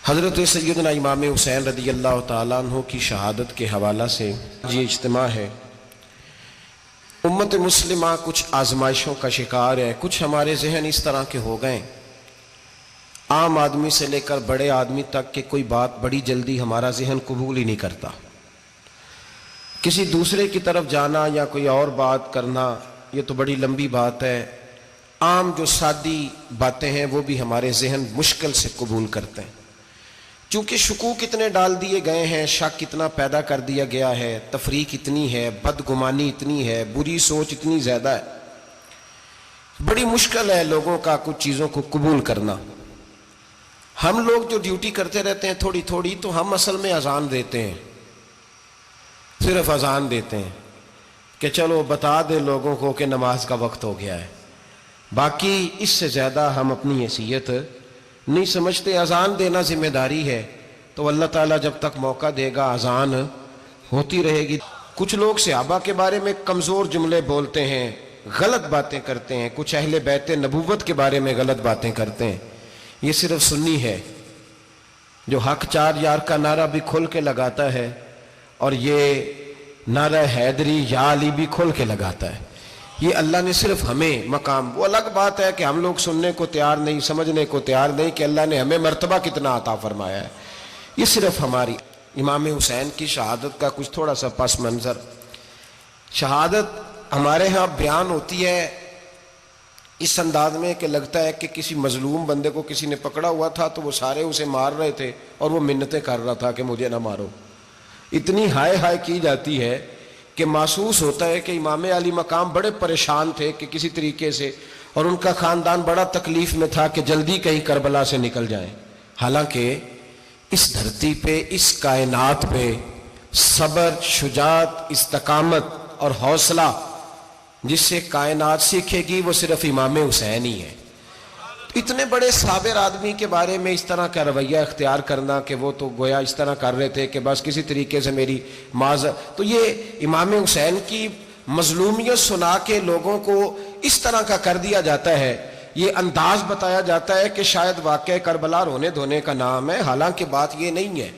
حضرت سیدنا امام حسین رضی اللہ تعالیٰ عنہ کی شہادت کے حوالہ سے یہ اجتماع ہے۔ امت مسلمہ کچھ آزمائشوں کا شکار ہے، کچھ ہمارے ذہن اس طرح کے ہو گئے، عام آدمی سے لے کر بڑے آدمی تک کہ کوئی بات بڑی جلدی ہمارا ذہن قبول ہی نہیں کرتا۔ کسی دوسرے کی طرف جانا یا کوئی اور بات کرنا یہ تو بڑی لمبی بات ہے، عام جو سادی باتیں ہیں وہ بھی ہمارے ذہن مشکل سے قبول کرتے ہیں، چونکہ شکوک اتنے ڈال دیے گئے ہیں، شک اتنا پیدا کر دیا گیا ہے، تفریق اتنی ہے، بدگمانی اتنی ہے، بری سوچ اتنی زیادہ ہے، بڑی مشکل ہے لوگوں کا کچھ چیزوں کو قبول کرنا۔ ہم لوگ جو ڈیوٹی کرتے رہتے ہیں تھوڑی تھوڑی، تو ہم اصل میں اذان دیتے ہیں، صرف اذان دیتے ہیں کہ چلو بتا دے لوگوں کو کہ نماز کا وقت ہو گیا ہے، باقی اس سے زیادہ ہم اپنی حیثیت نہیں سمجھتے۔ اذان دینا ذمہ داری ہے، تو اللہ تعالیٰ جب تک موقع دے گا اذان ہوتی رہے گی۔ کچھ لوگ صحابہ کے بارے میں کمزور جملے بولتے ہیں، غلط باتیں کرتے ہیں، کچھ اہل بیت نبوت کے بارے میں غلط باتیں کرتے ہیں، یہ صرف سنی ہے جو حق چار یار کا نعرہ بھی کھل کے لگاتا ہے اور یہ نعرہ حیدری یا علی بھی کھل کے لگاتا ہے۔ یہ اللہ نے صرف ہمیں مقام، وہ الگ بات ہے کہ ہم لوگ سننے کو تیار نہیں، سمجھنے کو تیار نہیں کہ اللہ نے ہمیں مرتبہ کتنا عطا فرمایا ہے، یہ صرف ہماری۔ امام حسین کی شہادت کا کچھ تھوڑا سا پس منظر۔ شہادت ہمارے ہاں بیان ہوتی ہے اس انداز میں کہ لگتا ہے کہ کسی مظلوم بندے کو کسی نے پکڑا ہوا تھا تو وہ سارے اسے مار رہے تھے اور وہ منتیں کر رہا تھا کہ مجھے نہ مارو، اتنی ہائے ہائے کی جاتی ہے کہ محسوس ہوتا ہے کہ امام علی مقام بڑے پریشان تھے کہ کسی طریقے سے، اور ان کا خاندان بڑا تکلیف میں تھا کہ جلدی کہیں کربلا سے نکل جائیں۔ حالانکہ اس دھرتی پہ، اس کائنات پہ صبر، شجاعت، استقامت اور حوصلہ جس سے کائنات سیکھے گی وہ صرف امام حسین ہی ہے۔ اتنے بڑے صابر آدمی کے بارے میں اس طرح کا رویہ اختیار کرنا کہ وہ تو گویا اس طرح کر رہے تھے کہ بس کسی طریقے سے میری تو یہ امام حسین کی مظلومیت سنا کے لوگوں کو اس طرح کا کر دیا جاتا ہے، یہ انداز بتایا جاتا ہے کہ شاید واقعہ کربلا رونے دھونے کا نام ہے، حالانکہ بات یہ نہیں ہے۔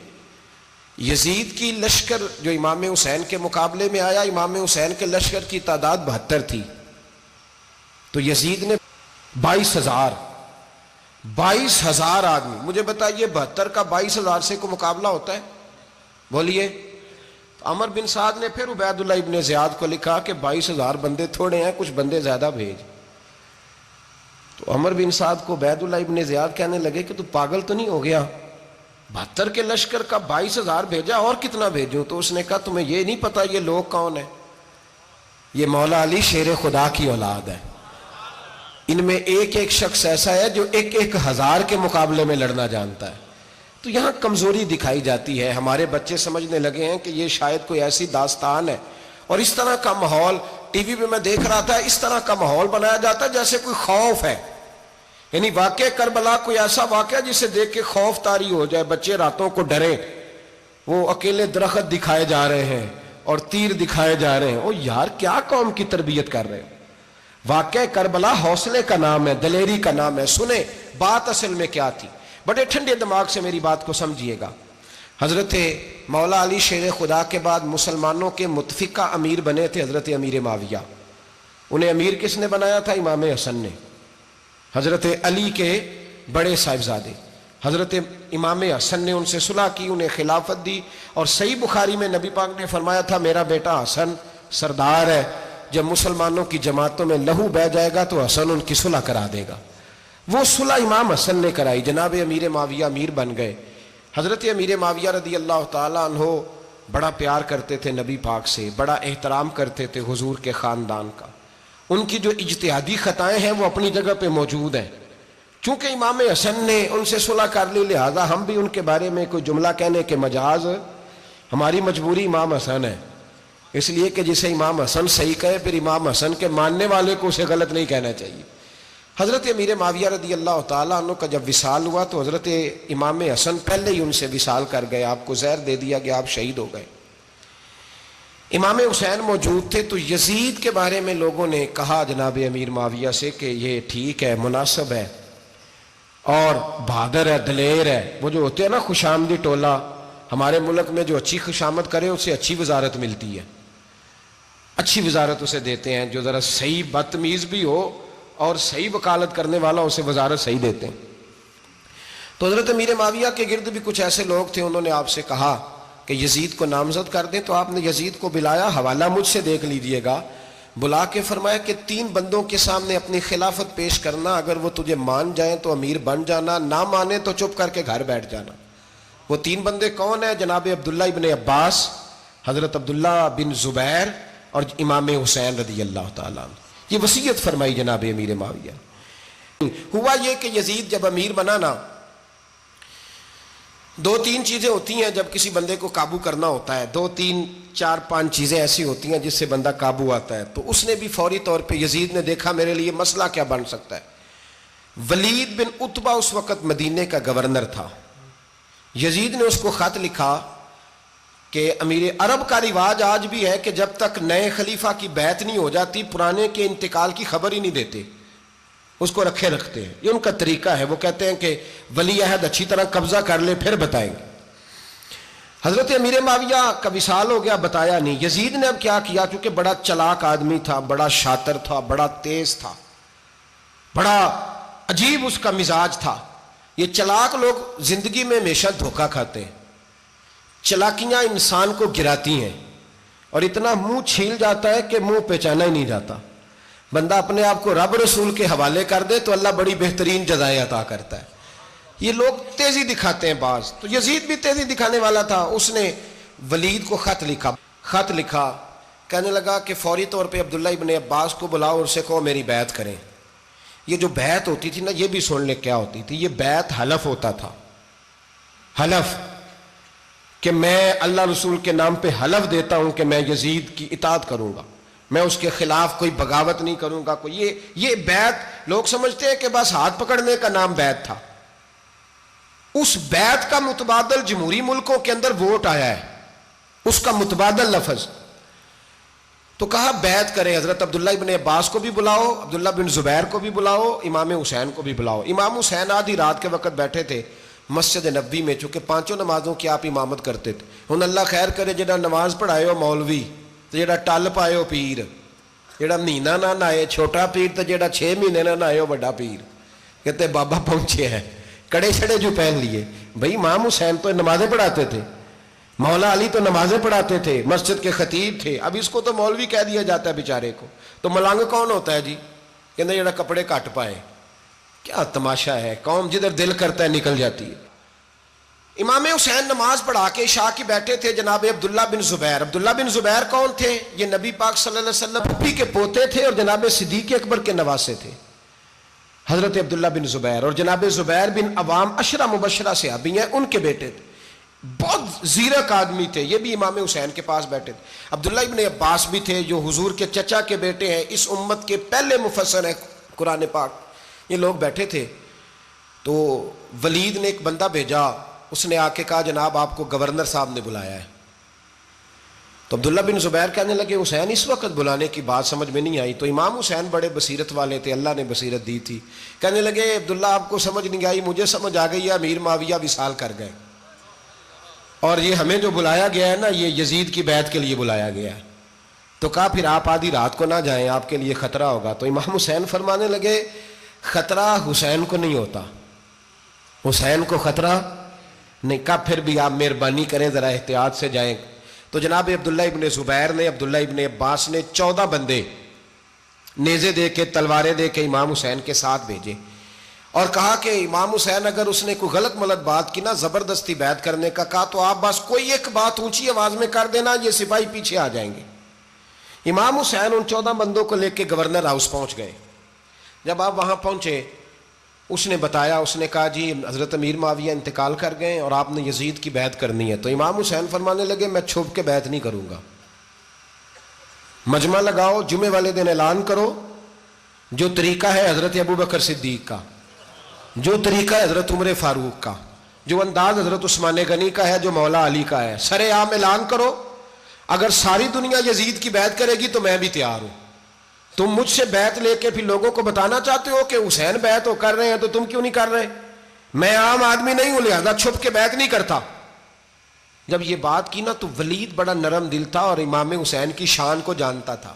یزید کی لشکر جو امام حسین کے مقابلے میں آیا، امام حسین کے لشکر کی تعداد 72 تھی، تو یزید نے 22,000 آدمی، مجھے بتائیے 72 کا 22,000 سے کو مقابلہ ہوتا ہے؟ بولیے۔ عمر بن سعد نے پھر عبید اللہ ابن زیاد کو لکھا کہ 22,000 بندے تھوڑے ہیں، کچھ بندے زیادہ بھیج۔ تو عمر بن سعد کو عبید اللہ ابن زیاد کہنے لگے کہ تو پاگل تو نہیں ہو گیا، 72 کے لشکر کا 22,000 بھیجا، اور کتنا بھیجوں؟ تو اس نے کہا تمہیں یہ نہیں پتا یہ لوگ کون ہیں؟ یہ مولا علی شیر خدا کی اولاد ہے، ان میں ایک ایک شخص ایسا ہے جو 1,000 کے مقابلے میں لڑنا جانتا ہے۔ تو یہاں کمزوری دکھائی جاتی ہے، ہمارے بچے سمجھنے لگے ہیں کہ یہ شاید کوئی ایسی داستان ہے، اور اس طرح کا ماحول ٹی وی پہ میں دیکھ رہا تھا، اس طرح کا ماحول بنایا جاتا ہے جیسے کوئی خوف ہے، یعنی واقع کربلا کوئی ایسا واقعہ جسے دیکھ کے خوف طاری ہو جائے، بچے راتوں کو ڈریں، وہ اکیلے درخت دکھائے جا رہے ہیں اور تیر دکھائے جا رہے ہیں۔ او یار کیا قوم کی تربیت کر رہے ہیں؟ واقعہ کربلا حوصلے کا نام ہے، دلیری کا نام ہے۔ سنیں بات اصل میں کیا تھی، بڑے ٹھنڈے دماغ سے میری بات کو سمجھیے گا۔ حضرت مولا علی شیر خدا کے بعد مسلمانوں کے متفقہ امیر بنے تھے حضرت امیر معاویہ۔ انہیں امیر کس نے بنایا تھا؟ امام حسن نے، حضرت علی کے بڑے صاحبزادے۔ حضرت امام حسن نے ان سے صلح کی، انہیں خلافت دی، اور صحیح بخاری میں نبی پاک نے فرمایا تھا میرا بیٹا حسن سردار ہے، جب مسلمانوں کی جماعتوں میں لہو بہہ جائے گا تو حسن ان کی صلح کرا دے گا۔ وہ صلح امام حسن نے کرائی، جناب امیر معاویہ امیر بن گئے۔ حضرت امیر معاویہ رضی اللہ تعالیٰ عنہ بڑا پیار کرتے تھے نبی پاک سے، بڑا احترام کرتے تھے حضور کے خاندان کا۔ ان کی جو اجتہادی خطائیں ہیں وہ اپنی جگہ پہ موجود ہیں، چونکہ امام حسن نے ان سے صلح کر لی، لہذا ہم بھی ان کے بارے میں کوئی جملہ کہنے کے مجاز، ہماری مجبوری امام حسن ہے، اس لیے کہ جسے امام حسن صحیح کہے پھر امام حسن کے ماننے والے کو اسے غلط نہیں کہنا چاہیے۔ حضرت امیر معاویہ رضی اللہ تعالیٰ عنہ کا جب وصال ہوا تو حضرت امام حسن پہلے ہی ان سے وصال کر گئے، آپ کو زہر دے دیا گیا، آپ شہید ہو گئے۔ امام حسین موجود تھے، تو یزید کے بارے میں لوگوں نے کہا جناب امیر معاویہ سے کہ یہ ٹھیک ہے، مناسب ہے، اور بہادر ہے، دلیر ہے. وہ جو ہوتے ہیں نا خوش آمدی ٹولہ، ہمارے ملک میں جو اچھی خوشامد کرے اسے اچھی وزارت ملتی ہے، اچھی وزارت اسے دیتے ہیں. جو ذرا صحیح بدتمیز بھی ہو اور صحیح وکالت کرنے والا اسے وزارت صحیح دیتے ہیں. تو حضرت امیر معاویہ کے گرد بھی کچھ ایسے لوگ تھے، انہوں نے آپ سے کہا کہ یزید کو نامزد کر دیں. تو آپ نے یزید کو بلایا، حوالہ مجھ سے دیکھ لیجئے گا. بلا کے فرمایا کہ 3 بندوں کے سامنے اپنی خلافت پیش کرنا، اگر وہ تجھے مان جائیں تو امیر بن جانا، نہ مانے تو چپ کر کے گھر بیٹھ جانا. وہ 3 بندے کون ہیں؟ جناب عبداللہ ابن عباس، حضرت عبداللہ بن زبیر اور امام حسین رضی اللہ تعالیٰ عنہ. یہ وصیت فرمائی جناب امیر معاویہ. ہوا یہ کہ یزید جب امیر بنا نا، 2-3 چیزیں ہوتی ہیں جب کسی بندے کو قابو کرنا ہوتا ہے، 2-3 4-5 چیزیں ایسی ہوتی ہیں جس سے بندہ قابو آتا ہے. تو اس نے بھی فوری طور پہ، یزید نے دیکھا میرے لیے مسئلہ کیا بن سکتا ہے. ولید بن عتبہ اس وقت مدینے کا گورنر تھا. یزید نے اس کو خط لکھا کہ امیر عرب کا رواج آج بھی ہے کہ جب تک نئے خلیفہ کی بیعت نہیں ہو جاتی پرانے کے انتقال کی خبر ہی نہیں دیتے، اس کو رکھے رکھتے ہیں. یہ ان کا طریقہ ہے. وہ کہتے ہیں کہ ولی عہد اچھی طرح قبضہ کر لے پھر بتائیں گے. حضرت امیر معاویہ کا وصال ہو گیا، بتایا نہیں. یزید نے اب کیا کیا، چونکہ بڑا چلاک آدمی تھا، بڑا شاطر تھا، بڑا تیز تھا، بڑا عجیب اس کا مزاج تھا. یہ چلاک لوگ زندگی میں ہمیشہ دھوکہ کھاتے ہیں، چلاکیاں انسان کو گراتی ہیں اور اتنا منہ چھیل جاتا ہے کہ منہ پہچانا ہی نہیں جاتا. بندہ اپنے آپ کو رب رسول کے حوالے کر دے تو اللہ بڑی بہترین جزائیں عطا کرتا ہے. یہ لوگ تیزی دکھاتے ہیں بعض. تو یزید بھی تیزی دکھانے والا تھا. اس نے ولید کو خط لکھا کہنے لگا کہ فوری طور پہ عبداللہ ابن عباس کو بلاؤ اور اسے کہو میری بیعت کریں. یہ جو بیعت ہوتی تھی نا، یہ بھی سن لے کیا ہوتی تھی. یہ بیعت حلف ہوتا تھا، حلف کہ میں اللہ رسول کے نام پہ حلف دیتا ہوں کہ میں یزید کی اطاعت کروں گا، میں اس کے خلاف کوئی بغاوت نہیں کروں گا. یہ بیعت لوگ سمجھتے ہیں کہ بس ہاتھ پکڑنے کا نام بیعت تھا. اس بیعت کا متبادل جمہوری ملکوں کے اندر ووٹ آیا ہے، اس کا متبادل لفظ. تو کہا بیعت کرے. حضرت عبداللہ ابن عباس کو بھی بلاؤ، عبداللہ بن زبیر کو بھی بلاؤ، امام حسین کو بھی بلاؤ. امام حسین آدھی رات کے وقت بیٹھے تھے مسجد نبوی میں، چونکہ 5 نمازوں کی آپ امامت کرتے تھے. ہن اللہ خیر کرے جڑا نماز پڑھائے ہو مولوی تو جڑا ٹل پائے ہو پیر، جڑا مہینہ نہ نہائے چھوٹا پیر تو جڑا 6 مہینے نہ نہائے ہو بڑا پیر. کہتے بابا پہنچے ہیں، کڑے چھڑے جو پہن لیے. بھائی امام حسین تو نمازیں پڑھاتے تھے، مولا علی تو نمازیں پڑھاتے تھے، مسجد کے خطیب تھے. اب اس کو تو مولوی کہہ دیا جاتا ہے بیچارے کو. تو ملنگ کون ہوتا ہے جی؟ کہتے جڑا کپڑے کٹ پائے. کیا تماشا ہے، قوم جدھر دل کرتا ہے نکل جاتی ہے. امام حسین نماز پڑھا کے عشاء کی بیٹھے تھے جناب عبداللہ بن زبیر. عبداللہ بن زبیر کون تھے؟ یہ نبی پاک صلی اللہ علیہ وسلم پھپھی کے پوتے تھے اور جناب صدیق اکبر کے نواسے تھے، حضرت عبداللہ بن زبیر. اور جناب زبیر بن عوام عشرہ مبشرہ صحابی ہیں، ان کے بیٹے تھے. بہت زیرک آدمی تھے. یہ بھی امام حسین کے پاس بیٹھے تھے. عبداللہ ابن عباس بھی تھے جو حضور کے چچا کے بیٹے ہیں، اس امت کے پہلے مفسر ہیں قرآن پاک. یہ لوگ بیٹھے تھے. تو ولید نے ایک بندہ بھیجا، اس نے آ کے کہا جناب آپ کو گورنر صاحب نے بلایا ہے. تو عبداللہ بن زبیر کہنے لگے حسین اس وقت بلانے کی بات سمجھ میں نہیں آئی. تو امام حسین بڑے بصیرت والے تھے، اللہ نے بصیرت دی تھی. کہنے لگے عبداللہ آپ کو سمجھ نہیں آئی، مجھے سمجھ آ گئی ہے، امیر معاویہ وصال کر گئے اور یہ ہمیں جو بلایا گیا ہے نا، یہ یزید کی بیعت کے لیے بلایا گیا ہے. تو کہا پھر آپ آدھی رات کو نہ جائیں، آپ کے لیے خطرہ ہوگا. تو امام حسین فرمانے لگے خطرہ حسین کو نہیں ہوتا، حسین کو خطرہ نہیں. کہا پھر بھی آپ مہربانی کریں ذرا احتیاط سے جائیں. تو جناب عبداللہ ابن زبیر نے، عبداللہ ابن عباس نے 14 بندے نیزے دے کے، تلواریں دے کے امام حسین کے ساتھ بھیجے اور کہا کہ امام حسین اگر اس نے کوئی غلط ملت بات کی نا، زبردستی بیعت کرنے کا کہا، تو آپ بس کوئی ایک بات اونچی آواز میں کر دینا، یہ سپاہی پیچھے آ جائیں گے. امام حسین ان 14 بندوں کو لے کے گورنر ہاؤس پہنچ گئے. جب آپ وہاں پہنچے اس نے بتایا، اس نے کہا جی حضرت امیر معاویہ انتقال کر گئے اور آپ نے یزید کی بیعت کرنی ہے. تو امام حسین فرمانے لگے میں چھپ کے بیعت نہیں کروں گا، مجمع لگاؤ، جمعے والے دن اعلان کرو. جو طریقہ ہے حضرت ابوبکر صدیق کا، جو طریقہ ہے حضرت عمر فاروق کا، جو انداز حضرت عثمان غنی کا ہے، جو مولا علی کا ہے، سر عام اعلان کرو. اگر ساری دنیا یزید کی بیعت کرے گی تو میں بھی تیار ہوں. تم مجھ سے بیعت لے کے پھر لوگوں کو بتانا چاہتے ہو کہ حسین بیعت ہو کر رہے ہیں تو تم کیوں نہیں کر رہے؟ میں عام آدمی نہیں ہوں لہذا چھپ کے بیعت نہیں کرتا. جب یہ بات کی نا تو ولید بڑا نرم دل تھا اور امام حسین کی شان کو جانتا تھا.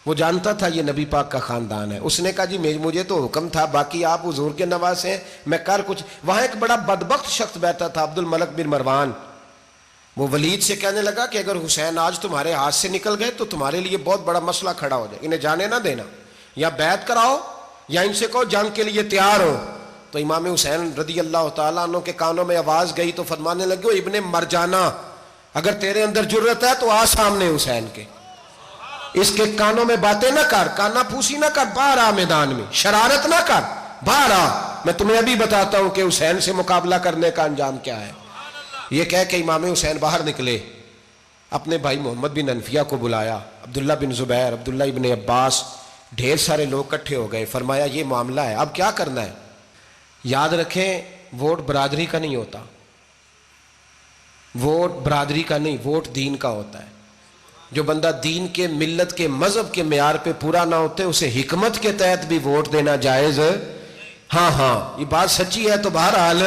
وہ جانتا تھا یہ نبی پاک کا خاندان ہے. اس نے کہا جی مجھے تو حکم تھا، باقی آپ حضور کے نواز ہیں، میں کر کچھ. وہاں ایک بڑا بدبخت شخص بیٹھا تھا، عبد الملک بن مروان. وہ ولید سے کہنے لگا کہ اگر حسین آج تمہارے ہاتھ سے نکل گئے تو تمہارے لیے بہت بڑا مسئلہ کھڑا ہو جائے، انہیں جانے نہ دینا، یا بیعت کراؤ یا ان سے کہو جنگ کے لیے تیار ہو. تو امام حسین رضی اللہ تعالیٰ عنہ کے کانوں میں آواز گئی تو فرمانے لگے ابن مرجانہ، اگر تیرے اندر جرت ہے تو آ سامنے حسین کے، اس کے کانوں میں باتیں نہ کر، کانا پھوسی نہ کر، باہر آ میدان میں، شرارت نہ کر، باہر آ، میں تمہیں ابھی بتاتا ہوں کہ حسین سے مقابلہ کرنے کا انجام کیا ہے. یہ کہہ کہ امام حسین باہر نکلے، اپنے بھائی محمد بن انفیہ کو بلایا، عبداللہ بن زبیر، عبداللہ ابن عباس، ڈھیر سارے لوگ اکٹھے ہو گئے. فرمایا یہ معاملہ ہے، اب کیا کرنا ہے. یاد رکھیں ووٹ برادری کا نہیں ہوتا، ووٹ برادری کا نہیں، ووٹ دین کا ہوتا ہے. جو بندہ دین کے، ملت کے، مذہب کے معیار پہ پورا نہ ہوتے اسے حکمت کے تحت بھی ووٹ دینا جائز. ہاں یہ بات سچی ہے تو بہرحال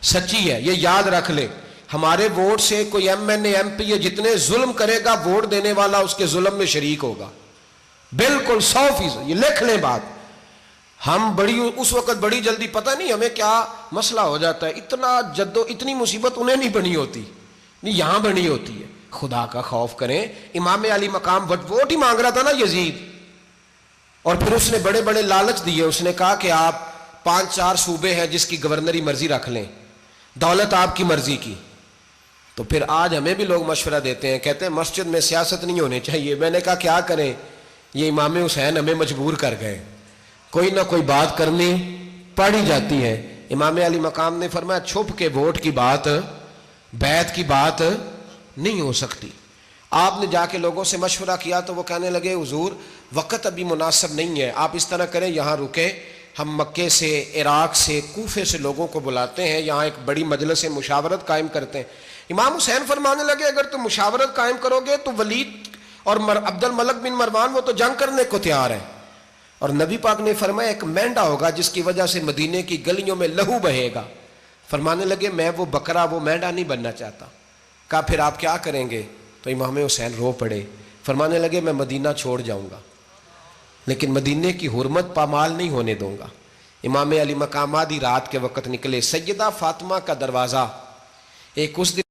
سچی ہے، یہ یاد رکھ لے. ہمارے ووٹ سے کوئی ایم این اے، ایم پی اے جتنے ظلم کرے گا، ووٹ دینے والا اس کے ظلم میں شریک ہوگا، بالکل 100%. یہ لکھ لیں بات. ہم اس وقت بڑی جلدی، پتہ نہیں ہمیں کیا مسئلہ ہو جاتا ہے، اتنا اتنی مصیبت انہیں نہیں بنی ہوتی، نہیں یہاں بنی ہوتی ہے. خدا کا خوف کریں. امام علی مقام ووٹ ہی مانگ رہا تھا نا یزید، اور پھر اس نے بڑے بڑے لالچ دیے. اس نے کہا کہ آپ 5-4 صوبے ہیں جس کی گورنری مرضی رکھ لیں، دولت آپ کی مرضی کی. تو پھر آج ہمیں بھی لوگ مشورہ دیتے ہیں، کہتے ہیں مسجد میں سیاست نہیں ہونی چاہیے. میں نے کہا کیا کریں، یہ امام حسین ہمیں مجبور کر گئے، کوئی نہ کوئی بات کرنی پڑ ہی جاتی ہے. امام علی مقام نے فرمایا چھپ کے ووٹ کی بات، بیعت کی بات نہیں ہو سکتی. آپ نے جا کے لوگوں سے مشورہ کیا تو وہ کہنے لگے حضور وقت ابھی مناسب نہیں ہے، آپ اس طرح کریں یہاں رکے، ہم مکے سے، عراق سے، کوفے سے لوگوں کو بلاتے ہیں، یہاں ایک بڑی مجلس مشاورت قائم کرتے ہیں. امام حسین فرمانے لگے اگر تم مشاورت قائم کرو گے تو ولید اور عبد الملک بن مروان وہ تو جنگ کرنے کو تیار ہے، اور نبی پاک نے فرمایا ایک مینڈا ہوگا جس کی وجہ سے مدینے کی گلیوں میں لہو بہے گا. فرمانے لگے میں وہ بکرا، وہ مینڈا نہیں بننا چاہتا. کہا پھر آپ کیا کریں گے؟ تو امام حسین رو پڑے، فرمانے لگے میں مدینہ چھوڑ جاؤں گا لیکن مدینے کی حرمت پامال نہیں ہونے دوں گا. امام علی مقام آدھی رات کے وقت نکلے. سیدہ فاطمہ کا دروازہ ایک اس دن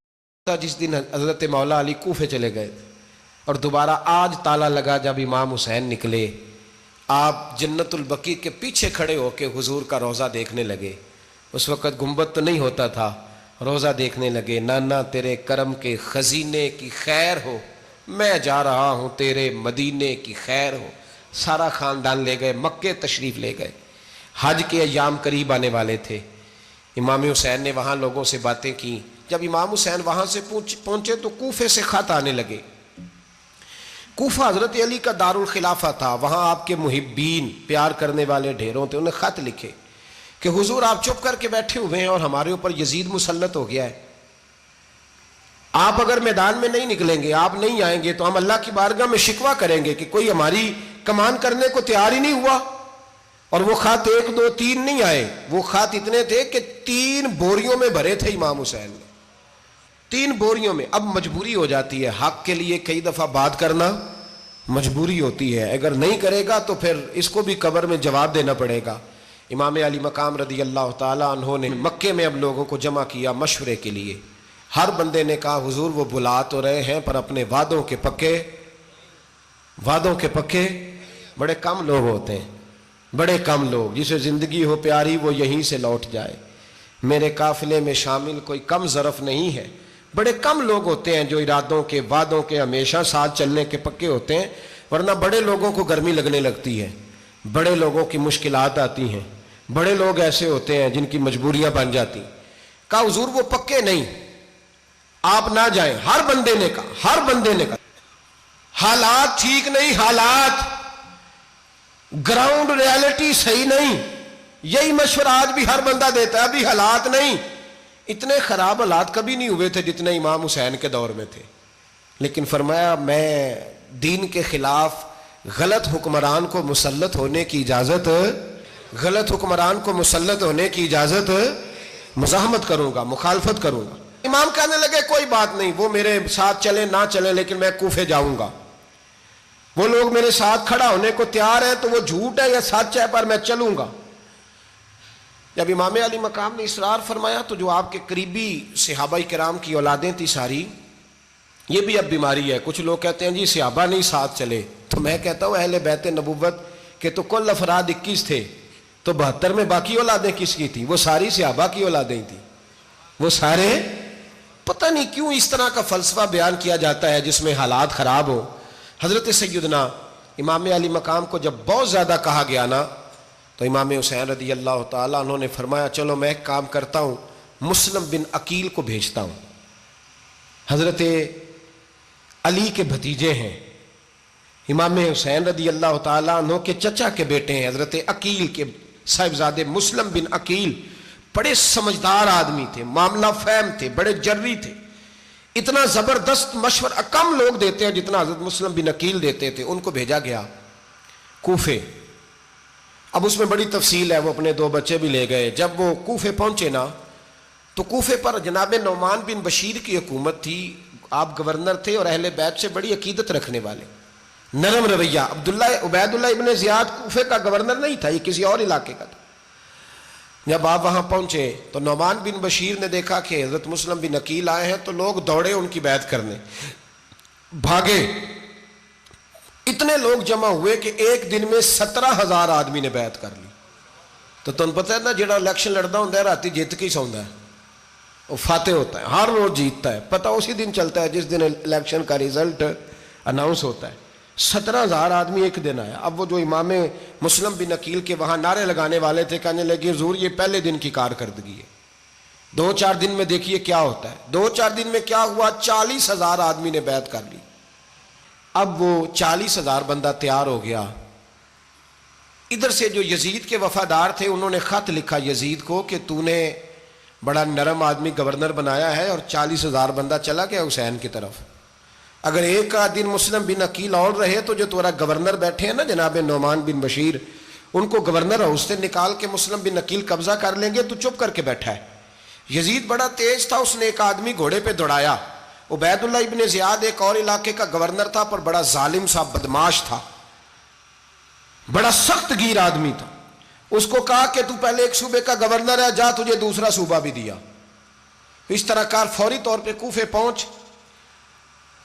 تھا جس دن حضرت مولا علی کوفے چلے گئے، اور دوبارہ آج تالا لگا جب امام حسین نکلے. آپ جنت البقیع کے پیچھے کھڑے ہو کے حضور کا روضہ دیکھنے لگے. اس وقت گنبد تو نہیں ہوتا تھا، روضہ دیکھنے لگے. نانا تیرے کرم کے خزینے کی خیر ہو، میں جا رہا ہوں تیرے مدینے کی خیر ہو. سارا خاندان لے گئے، مکے تشریف لے گئے. حج کے ایام قریب آنے والے تھے. امام حسین نے وہاں لوگوں سے باتیں کی. جب امام حسین وہاں سے پہنچے تو کوفے سے خط آنے لگے. کوفہ حضرت علی کا دارالخلافہ تھا، وہاں آپ کے محبین، پیار کرنے والے ڈھیروں تھے. انہیں خط لکھے کہ حضور آپ چپ کر کے بیٹھے ہوئے ہیں اور ہمارے اوپر یزید مسلط ہو گیا ہے. آپ اگر میدان میں نہیں نکلیں گے، آپ نہیں آئیں گے تو ہم اللہ کی بارگاہ میں شکوہ کریں گے کہ کوئی ہماری کمان کرنے کو تیار ہی نہیں ہوا. اور وہ خط 1 2 3 نہیں آئے، وہ خط اتنے تھے کہ 3 بوریوں میں بھرے تھے امام حسین نے، 3 بوریوں میں. اب مجبوری ہو جاتی ہے، حق کے لیے کئی دفعہ بات کرنا مجبوری ہوتی ہے، اگر نہیں کرے گا تو پھر اس کو بھی قبر میں جواب دینا پڑے گا. امام علی مقام رضی اللہ تعالیٰ عنہ نے مکے میں اب لوگوں کو جمع کیا مشورے کے لیے. ہر بندے نے کہا حضور وہ بلا تو رہے ہیں پر اپنے وعدوں کے پکے بڑے کم لوگ ہوتے ہیں، بڑے کم لوگ. جسے زندگی ہو پیاری وہ یہیں سے لوٹ جائے. میرے قافلے میں شامل کوئی کم ظرف نہیں ہے. بڑے کم لوگ ہوتے ہیں جو ارادوں کے، وعدوں کے ہمیشہ ساتھ چلنے کے پکے ہوتے ہیں، ورنہ بڑے لوگوں کو گرمی لگنے لگتی ہے، بڑے لوگوں کی مشکلات آتی ہیں، بڑے لوگ ایسے ہوتے ہیں جن کی مجبوریاں بن جاتی. کہا حضور وہ پکے نہیں، آپ نہ جائیں. ہر بندے نے کہا حالات ٹھیک نہیں، حالات گراؤنڈ ریالٹی صحیح نہیں. یہی مشورہ آج بھی ہر بندہ دیتا ہے، ابھی حالات نہیں. اتنے خراب حالات کبھی نہیں ہوئے تھے جتنے امام حسین کے دور میں تھے. لیکن فرمایا میں دین کے خلاف غلط حکمران کو مسلط ہونے کی اجازت غلط حکمران کو مسلط ہونے کی اجازت مزاحمت کروں گا، مخالفت کروں گا۔ امام کہنے لگے کوئی بات نہیں، وہ میرے ساتھ چلے نہ چلے لیکن میں کوفے جاؤں گا، وہ لوگ میرے ساتھ کھڑا ہونے کو تیار ہے تو وہ جھوٹ ہے یا سچ ہے پر میں چلوں گا۔ جب امام علی مقام نے اصرار فرمایا تو جو آپ کے قریبی صحابہ کرام کی اولادیں تھی ساری، یہ بھی اب بیماری ہے، کچھ لوگ کہتے ہیں جی صحابہ نہیں ساتھ چلے، تو میں کہتا ہوں اہل بیت نبوت کے تو کل افراد 21 تھے، تو 72 میں باقی اولادیں کس کی تھیں؟ وہ ساری صحابہ کی اولادیں تھیں، وہ سارے، پتہ نہیں کیوں اس طرح کا فلسفہ بیان کیا جاتا ہے جس میں حالات خراب ہو۔ حضرت سیدنا امام علی مقام کو جب بہت زیادہ کہا گیا نا تو امام حسین رضی اللہ تعالیٰ انہوں نے فرمایا چلو میں ایک کام کرتا ہوں، مسلم بن عقیل کو بھیجتا ہوں، حضرت علی کے بھتیجے ہیں، امام حسین رضی اللہ تعالیٰ عنہ کے چچا کے بیٹے ہیں، حضرت عقیل کے صاحبزادے مسلم بن عقیل، بڑے سمجھدار آدمی تھے، معاملہ فہم تھے، بڑے جری تھے، اتنا زبردست مشورہ کم لوگ دیتے ہیں جتنا حضرت مسلم بن عقیل دیتے تھے۔ ان کو بھیجا گیا کوفے۔ اب اس میں بڑی تفصیل ہے، وہ اپنے 2 بچے بھی لے گئے۔ جب وہ کوفے پہنچے نا تو کوفے پر جناب نعمان بن بشیر کی حکومت تھی، آپ گورنر تھے اور اہل بیت سے بڑی عقیدت رکھنے والے، نرم رویہ۔ عبید اللہ ابن زیاد کوفے کا گورنر نہیں تھا، یہ کسی اور علاقے کا تھا۔ جب آپ وہاں پہنچے تو نعمان بن بشیر نے دیکھا کہ حضرت مسلم بن عقیل آئے ہیں تو لوگ دوڑے ان کی بیعت کرنے، بھاگے، اتنے لوگ جمع ہوئے کہ ایک دن میں 17,000 آدمی نے بیعت کر لی۔ تو تم پتہ ہے نا جڑا الیکشن لڑتا ہوں راتی جیت کے سوندا ہے، وہ فاتح ہوتا ہے، ہر روز جیتتا ہے، پتہ اسی دن چلتا ہے جس دن الیکشن کا ریزلٹ اناؤنس ہوتا ہے۔ 17,000 آدمی ایک دن آیا۔ اب وہ جو امام مسلم بن عقیل کے وہاں نعرے لگانے والے تھے کہنے لگے حضور یہ پہلے دن کی کارکردگی ہے، 2-4 دن میں دیکھیے کیا ہوتا ہے۔ 2-4 دن میں کیا ہوا، 40,000 آدمی نے بیعت کر لی۔ اب وہ 40,000 بندہ تیار ہو گیا۔ ادھر سے جو یزید کے وفادار تھے انہوں نے خط لکھا یزید کو کہ تو نے بڑا نرم آدمی گورنر بنایا ہے اور 40,000 بندہ چلا گیا حسین کی طرف، اگر ایک دن مسلم بن عقیل اور رہے تو جو تمہارا گورنر بیٹھے ہیں نا جناب نعمان بن بشیر، ان کو گورنر ہاؤس سے نکال کے مسلم بن عقیل قبضہ کر لیں گے، تو چپ کر کے بیٹھا ہے۔ یزید بڑا تیز تھا، اس نے ایک آدمی گھوڑے پہ دوڑایا۔ عبید اللہ ابن زیاد ایک اور علاقے کا گورنر تھا پر بڑا ظالم سا بدماش تھا، بڑا سخت گیر آدمی تھا۔ اس کو کہا کہ تو پہلے ایک صوبے کا گورنر ہے، جا تجھے دوسرا صوبہ بھی دیا، اس طرح کار فوری طور پہ کوفے پہنچ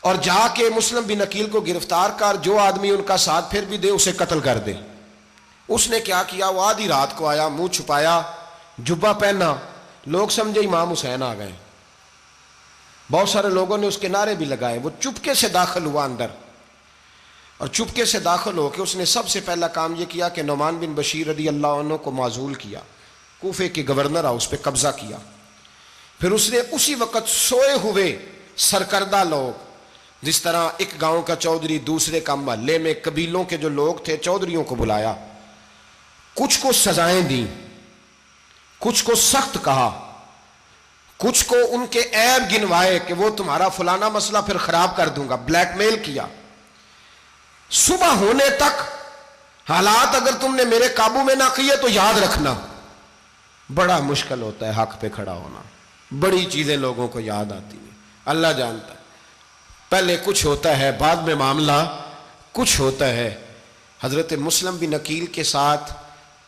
اور جا کے مسلم بن عقیل کو گرفتار کر، جو آدمی ان کا ساتھ پھر بھی دے اسے قتل کر دے۔ اس نے کیا کیا، وہ آدھی رات کو آیا، منہ چھپایا، جبہ پہنا، لوگ سمجھے امام حسین آ گئے۔ بہت سارے لوگوں نے اس کے نعرے بھی لگائے۔ وہ چپکے سے داخل ہوا اندر، اور چپکے سے داخل ہو کے اس نے سب سے پہلا کام یہ کیا کہ نعمان بن بشیر رضی اللہ عنہ کو معزول کیا، کوفے کے گورنر ہاؤس پہ قبضہ کیا۔ پھر اس نے اسی وقت سوئے ہوئے سرکردہ لوگ، جس طرح ایک گاؤں کا چودھری دوسرے کا محلے میں قبیلوں کے جو لوگ تھے چودھریوں کو بلایا، کچھ کو سزائیں دیں، کچھ کو سخت کہا، کچھ کو ان کے عیب گنوائے کہ وہ تمہارا فلانا مسئلہ پھر خراب کر دوں گا، بلیک میل کیا۔ صبح ہونے تک حالات اگر تم نے میرے قابو میں نہ کیے تو یاد رکھنا بڑا مشکل ہوتا ہے حق پہ کھڑا ہونا، بڑی چیزیں لوگوں کو یاد آتی ہیں، اللہ جانتا ہے، پہلے کچھ ہوتا ہے بعد میں معاملہ کچھ ہوتا ہے۔ حضرت مسلم بن عقیل کے ساتھ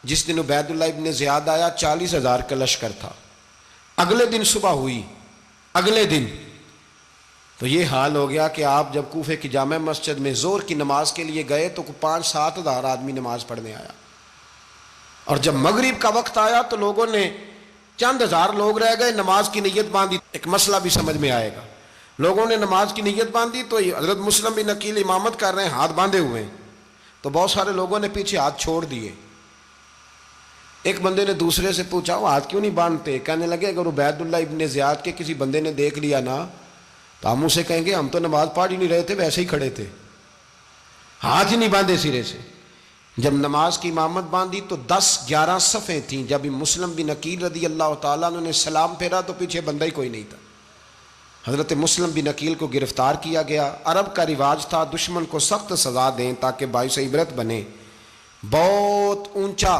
جس دن عبید اللہ ابن زیاد آیا 40,000 کا لشکر تھا۔ اگلے دن صبح ہوئی، اگلے دن تو یہ حال ہو گیا کہ آپ جب کوفے کی جامع مسجد میں زور کی نماز کے لیے گئے تو 5-7 ہزار آدمی نماز پڑھنے آیا، اور جب مغرب کا وقت آیا تو لوگوں نے چند ہزار لوگ رہ گئے، نماز کی نیت باندھی۔ ایک مسئلہ بھی سمجھ میں آئے گا، لوگوں نے نماز کی نیت باندھی تو حضرت مسلم بن عقیل امامت کر رہے ہیں، ہاتھ باندھے ہوئے ہیں، تو بہت سارے لوگوں نے پیچھے ہاتھ چھوڑ دیے۔ ایک بندے نے دوسرے سے پوچھا وہ ہاتھ کیوں نہیں باندھتے؟ کہنے لگے اگر عبید اللہ ابن زیاد کے کسی بندے نے دیکھ لیا نا تو ہم اسے کہیں گے ہم تو نماز پڑھ ہی نہیں رہے تھے، ویسے ہی کھڑے تھے، ہاتھ ہی نہیں باندھے سرے سے۔ جب نماز کی امامت باندھی تو 10-11 صفیں تھیں۔ جب مسلم بن عقیل رضی اللہ تعالیٰ عنہ نے سلام پھیرا تو پیچھے بندہ ہی کوئی نہیں تھا۔ حضرت مسلم بن عقیل کو گرفتار کیا گیا۔ عرب کا رواج تھا دشمن کو سخت سزا دیں تاکہ باعث عبرت بنے۔ بہت اونچا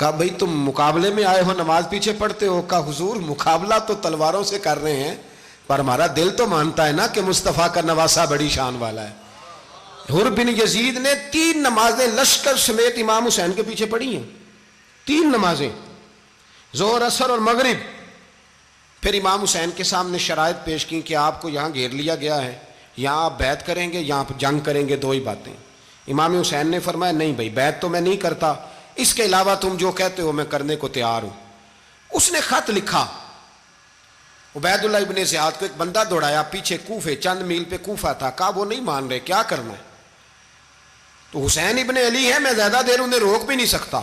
کہا بھئی تم مقابلے میں آئے ہو نماز پیچھے پڑھتے ہو؟ کہا حضور مقابلہ تو تلواروں سے کر رہے ہیں پر ہمارا دل تو مانتا ہے نا کہ مصطفیٰ کا نواسہ بڑی شان والا ہے۔ حر بن یزید نے 3 نمازیں لشکر سمیت امام حسین کے پیچھے پڑھی ہیں، 3 نمازیں، ظہر عصر اور مغرب۔ پھر امام حسین کے سامنے شرائط پیش کی کہ آپ کو یہاں گھیر لیا گیا ہے، یہاں آپ بیعت کریں گے، یہاں جنگ کریں گے، 2 ہی باتیں۔ امام حسین نے فرمایا نہیں بھائی بیعت تو میں نہیں کرتا، اس کے علاوہ تم جو کہتے ہو میں کرنے کو تیار ہوں۔ اس نے خط لکھا، عبید اللہ ابن زیاد کو ایک بندہ دوڑایا پیچھے کوفے، چند میل پہ کوفہ تھا، کہا وہ نہیں مان رہے، کیا کرنا ہے؟ تو حسین ابن علی ہے، میں زیادہ دیر انہیں روک بھی نہیں سکتا۔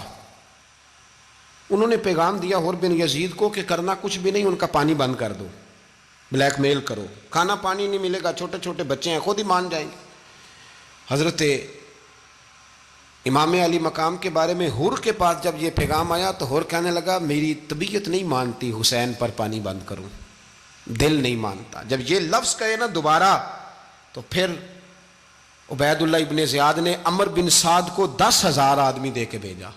انہوں نے پیغام دیا حر بن یزید کو کہ کرنا کچھ بھی نہیں، ان کا پانی بند کر دو، بلیک میل کرو، کھانا پانی نہیں ملے گا، چھوٹے چھوٹے بچے ہیں، خود ہی مان جائیں گے۔ حضرت امام علی مقام کے بارے میں حر کے پاس جب یہ پیغام آیا تو حر کہنے لگا میری طبیعت نہیں مانتی حسین پر پانی بند کروں، دل نہیں مانتا۔ جب یہ لفظ کہے نا دوبارہ تو پھر عبید اللہ ابن زیاد نے عمر بن سعد کو 10,000 آدمی دے کے بھیجا،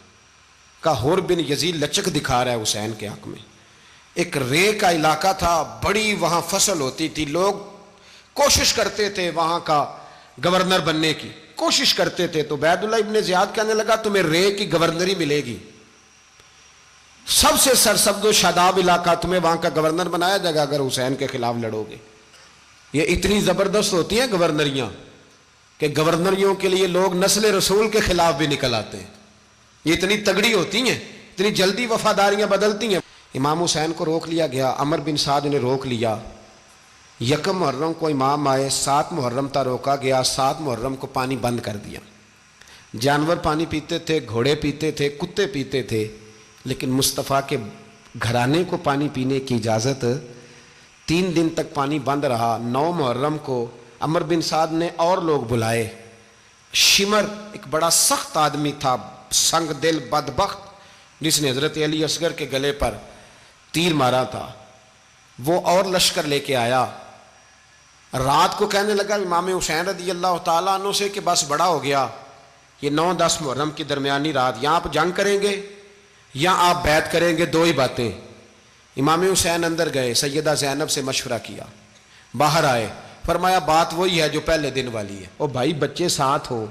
کہا حر بن یزید لچک دکھا رہا ہے حسین کے حق میں۔ ایک رے کا علاقہ تھا، بڑی وہاں فصل ہوتی تھی، لوگ کوشش کرتے تھے وہاں کا گورنر بننے کی، کوشش کرتے تھے۔ تو عبید اللہ ابن زیاد کہنے لگا تمہیں رے کی گورنری ملے گی، سب سے سرسبز و شاداب علاقہ، تمہیں وہاں کا گورنر بنایا جائے گا اگر حسین کے خلاف لڑو گے۔ یہ اتنی زبردست ہوتی ہیں گورنریاں کہ گورنریوں کے لیے لوگ نسل رسول کے خلاف بھی نکل آتے ہیں، یہ اتنی تگڑی ہوتی ہیں، اتنی جلدی وفاداریاں بدلتی ہیں۔ امام حسین کو روک لیا گیا، عمر بن سعد نے روک لیا۔ 1 محرم کو امام آئے، 7 محرم تا روکا گیا، 7 محرم کو پانی بند کر دیا۔ جانور پانی پیتے تھے، گھوڑے پیتے تھے، کتے پیتے تھے، لیکن مصطفیٰ کے گھرانے کو پانی پینے کی اجازت، 3 دن تک پانی بند رہا۔ 9 محرم کو عمر بن سعد نے اور لوگ بلائے۔ شمر ایک بڑا سخت آدمی تھا، سنگ دل بدبخت، جس نے حضرت علی اصغر کے گلے پر تیر مارا تھا، وہ اور لشکر لے کے آیا۔ رات کو کہنے لگا امام حسین رضی اللہ تعالیٰ عنہ سے کہ بس بڑا ہو گیا، یہ 9-10 محرم کی درمیانی رات، یہاں آپ جنگ کریں گے یا آپ بیعت کریں گے، 2 ہی باتیں۔ امام حسین اندر گئے، سیدہ زینب سے مشورہ کیا، باہر آئے، فرمایا بات وہی ہے جو پہلے دن والی ہے۔ او بھائی بچے ساتھ ہو،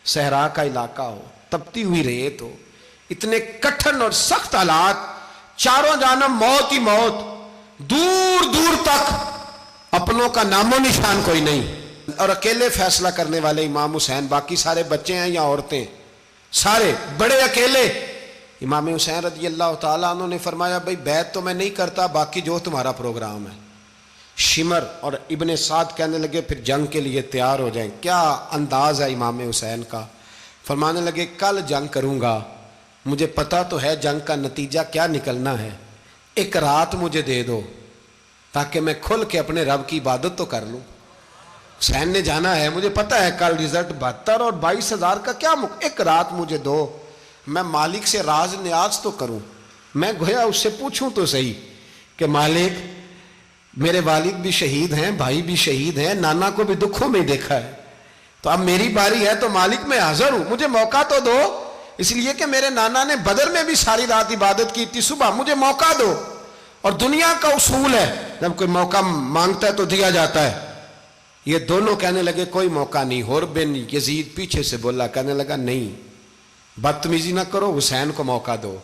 صحرا کا علاقہ ہو، تپتی ہوئی ریت ہو، اتنے کٹھن اور سخت حالات، چاروں جانب موت ہی موت، دور دور تک اپنوں کا نام و نشان کوئی نہیں، اور اکیلے فیصلہ کرنے والے امام حسین، باقی سارے بچے ہیں یا عورتیں، سارے بڑے اکیلے۔ امام حسین رضی اللہ تعالیٰ عنہ نے فرمایا بھائی بیعت تو میں نہیں کرتا، باقی جو تمہارا پروگرام ہے۔ شمر اور ابن سعد کہنے لگے پھر جنگ کے لیے تیار ہو جائیں۔ کیا انداز ہے امام حسین کا، فرمانے لگے کل جنگ کروں گا، مجھے پتا تو ہے جنگ کا نتیجہ کیا نکلنا ہے، 1 رات مجھے دے دو تاکہ میں کھل کے اپنے رب کی عبادت تو کر لوں۔ حسین نے جانا ہے، مجھے پتا ہے کل رزلٹ 72 اور 22,000 کا کیا 1 رات مجھے دو، میں مالک سے راز نیاز تو کروں، میں گویا اس سے پوچھوں تو صحیح کہ مالک میرے والد بھی شہید ہیں، بھائی بھی شہید ہیں، نانا کو بھی دکھوں میں دیکھا ہے، تو اب میری باری ہے تو مالک میں حاضر ہوں، مجھے موقع تو دو، اس لیے کہ میرے نانا نے بدر میں بھی ساری رات عبادت کی تھی، صبح مجھے موقع دو۔ اور دنیا کا اصول ہے جب کوئی موقع مانگتا ہے تو دیا جاتا ہے۔ یہ دونوں کہنے لگے کوئی موقع نہیں۔ حر بن یزید پیچھے سے بولا، کہنے لگا نہیں بدتمیزی نہ کرو، حسین کو موقع دو،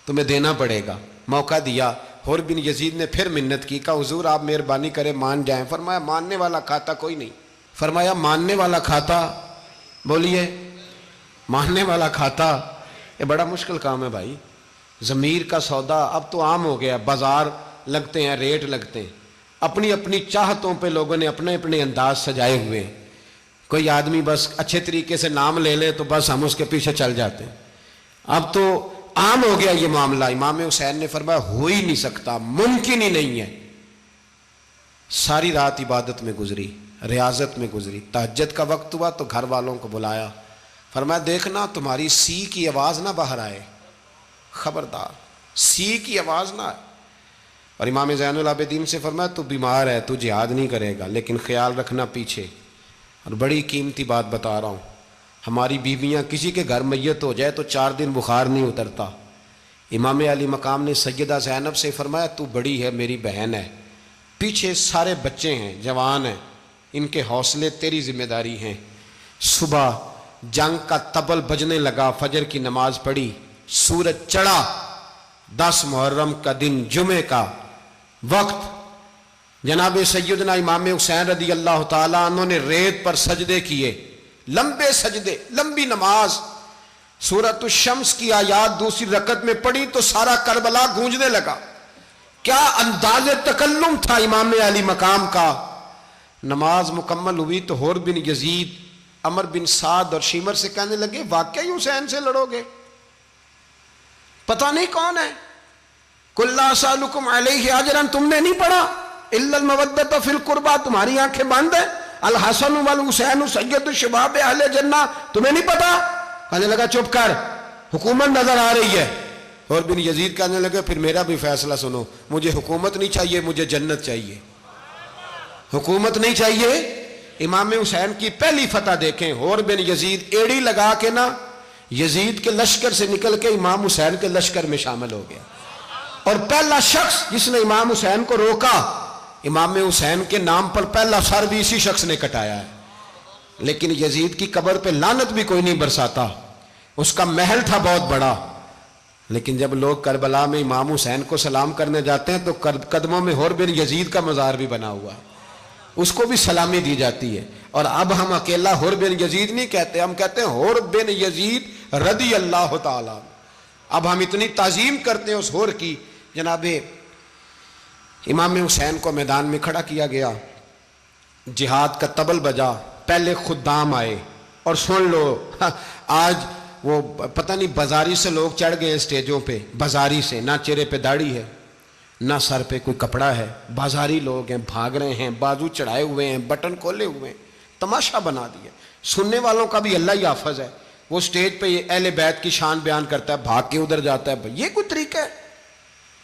تمہیں دینا پڑے گا۔ موقع دیا۔ حر بن یزید نے پھر منت کی، کہا حضور آپ مہربانی کریں مان جائیں۔ فرمایا ماننے والا کھاتا کوئی نہیں۔ فرمایا ماننے والا کھاتا، بولیے ماننے والا کھاتا، یہ بڑا مشکل کام ہے بھائی، ضمیر کا سودا اب تو عام ہو گیا، بازار لگتے ہیں، ریٹ لگتے ہیں، اپنی اپنی چاہتوں پہ لوگوں نے اپنے اپنے انداز سجائے ہوئے ہیں۔ کوئی آدمی بس اچھے طریقے سے نام لے لے تو بس ہم اس کے پیچھے چل جاتے ہیں، اب تو عام ہو گیا یہ معاملہ۔ امام حسین نے فرمایا ہو ہی نہیں سکتا، ممکن ہی نہیں ہے۔ ساری رات عبادت میں گزری، ریاضت میں گزری، تہجد کا وقت ہوا تو گھر والوں کو بلایا، فرمایا دیکھنا تمہاری سی کی آواز نہ باہر آئے، خبردار سی کی آواز نہ آئے۔ اور امام زین العابدین سے فرمایا تو بیمار ہے، تو جہاد نہیں کرے گا، لیکن خیال رکھنا پیچھے۔ اور بڑی قیمتی بات بتا رہا ہوں، ہماری بیویاں کسی کے گھر میت ہو جائے تو 4 دن بخار نہیں اترتا، امام علی مقام نے سیدہ زینب سے فرمایا تو بڑی ہے، میری بہن ہے، پیچھے سارے بچے ہیں، جوان ہیں، ان کے حوصلے تیری ذمہ داری ہیں۔ صبح جنگ کا طبل بجنے لگا، فجر کی نماز پڑھی، سورج چڑھا، 10 محرم کا دن، جمعے کا وقت، جناب سیدنا امام حسین رضی اللہ تعالیٰ عنہ نے ریت پر سجدے کیے، لمبے سجدے، لمبی نماز، سورۃ الشمس کی آیات دوسری رکعت میں پڑھی تو سارا کربلا گونجنے لگا۔ کیا انداز تکلم تھا امام علی مقام کا۔ نماز مکمل ہوئی تو حور بن یزید، عمر بن سعد اور شیمر سے کہنے لگے واقعی حسین سے لڑو گے؟ پتہ نہیں کون ہے۔ قُلْ لَا أَسْأَلُكُمْ عَلَيْهِ أَجْرًا، تم نے نہیں پڑھا إِلَّا الْمَوَدَّةَ فِي الْقُرْبَى، تمہاری آنکھیں بند ہیں، الحسن والحسین سید الشباب اہل جنہ، تمہیں نہیں پتا؟ کہنے لگا چپ کر، حکومت نظر آ رہی ہے۔ اور بن یزید کہنے لگے پھر میرا بھی فیصلہ سنو، مجھے حکومت نہیں چاہیے، مجھے جنت چاہیے۔ حکومت نہیں چاہیے۔ امام حسین کی پہلی فتح دیکھیں، اور بن یزید ایڑی لگا کے نا یزید کے لشکر سے نکل کے امام حسین کے لشکر میں شامل ہو گیا، اور پہلا شخص جس نے امام حسین کو روکا، امام حسین کے نام پر پہلا سر بھی اسی شخص نے کٹایا ہے۔ لیکن یزید کی قبر پہ لعنت بھی کوئی نہیں برساتا، اس کا محل تھا بہت بڑا، لیکن جب لوگ کربلا میں امام حسین کو سلام کرنے جاتے ہیں تو قدموں میں حور بن یزید کا مزار بھی بنا ہوا ہے، اس کو بھی سلامی دی جاتی ہے۔ اور اب ہم اکیلا حور بن یزید نہیں کہتے، ہم کہتے ہیں حور بن یزید رضی اللہ تعالیٰ۔ اب ہم اتنی تعظیم کرتے ہیں اس حور کی۔ جناب امام حسین کو میدان میں کھڑا کیا گیا، جہاد کا طبل بجا، پہلے خدام آئے، اور سن لو آج وہ پتہ نہیں بازاری سے لوگ چڑھ گئے اسٹیجوں پہ، بازاری سے، نہ چہرے پہ داڑھی ہے، نہ سر پہ کوئی کپڑا ہے، بازاری لوگ ہیں، بھاگ رہے ہیں، بازو چڑھائے ہوئے ہیں، بٹن کھولے ہوئے ہیں، تماشا بنا دیا۔ سننے والوں کا بھی اللہ ہی حافظ ہے، وہ سٹیج پہ اہل بیت کی شان بیان کرتا ہے، بھاگ کے ادھر جاتا ہے، یہ کوئی طریقہ ہے؟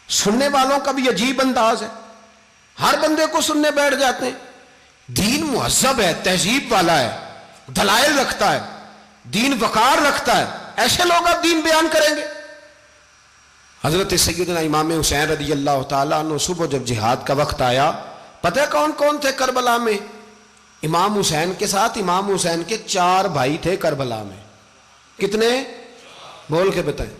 سننے والوں کا بھی عجیب انداز ہے، ہر بندے کو سننے بیٹھ جاتے ہیں۔ دین مہذب ہے، تہذیب والا ہے، دلائل رکھتا ہے، دین وقار رکھتا ہے، ایسے لوگ اب دین بیان کریں گے؟ حضرت سیدنا امام حسین رضی اللہ تعالیٰ عنہ صبح جب جہاد کا وقت آیا، پتہ ہے کون کون تھے کربلا میں؟ امام حسین کے ساتھ امام حسین کے 4 بھائی تھے کربلا میں۔ کتنے؟ بول کے بتائیں۔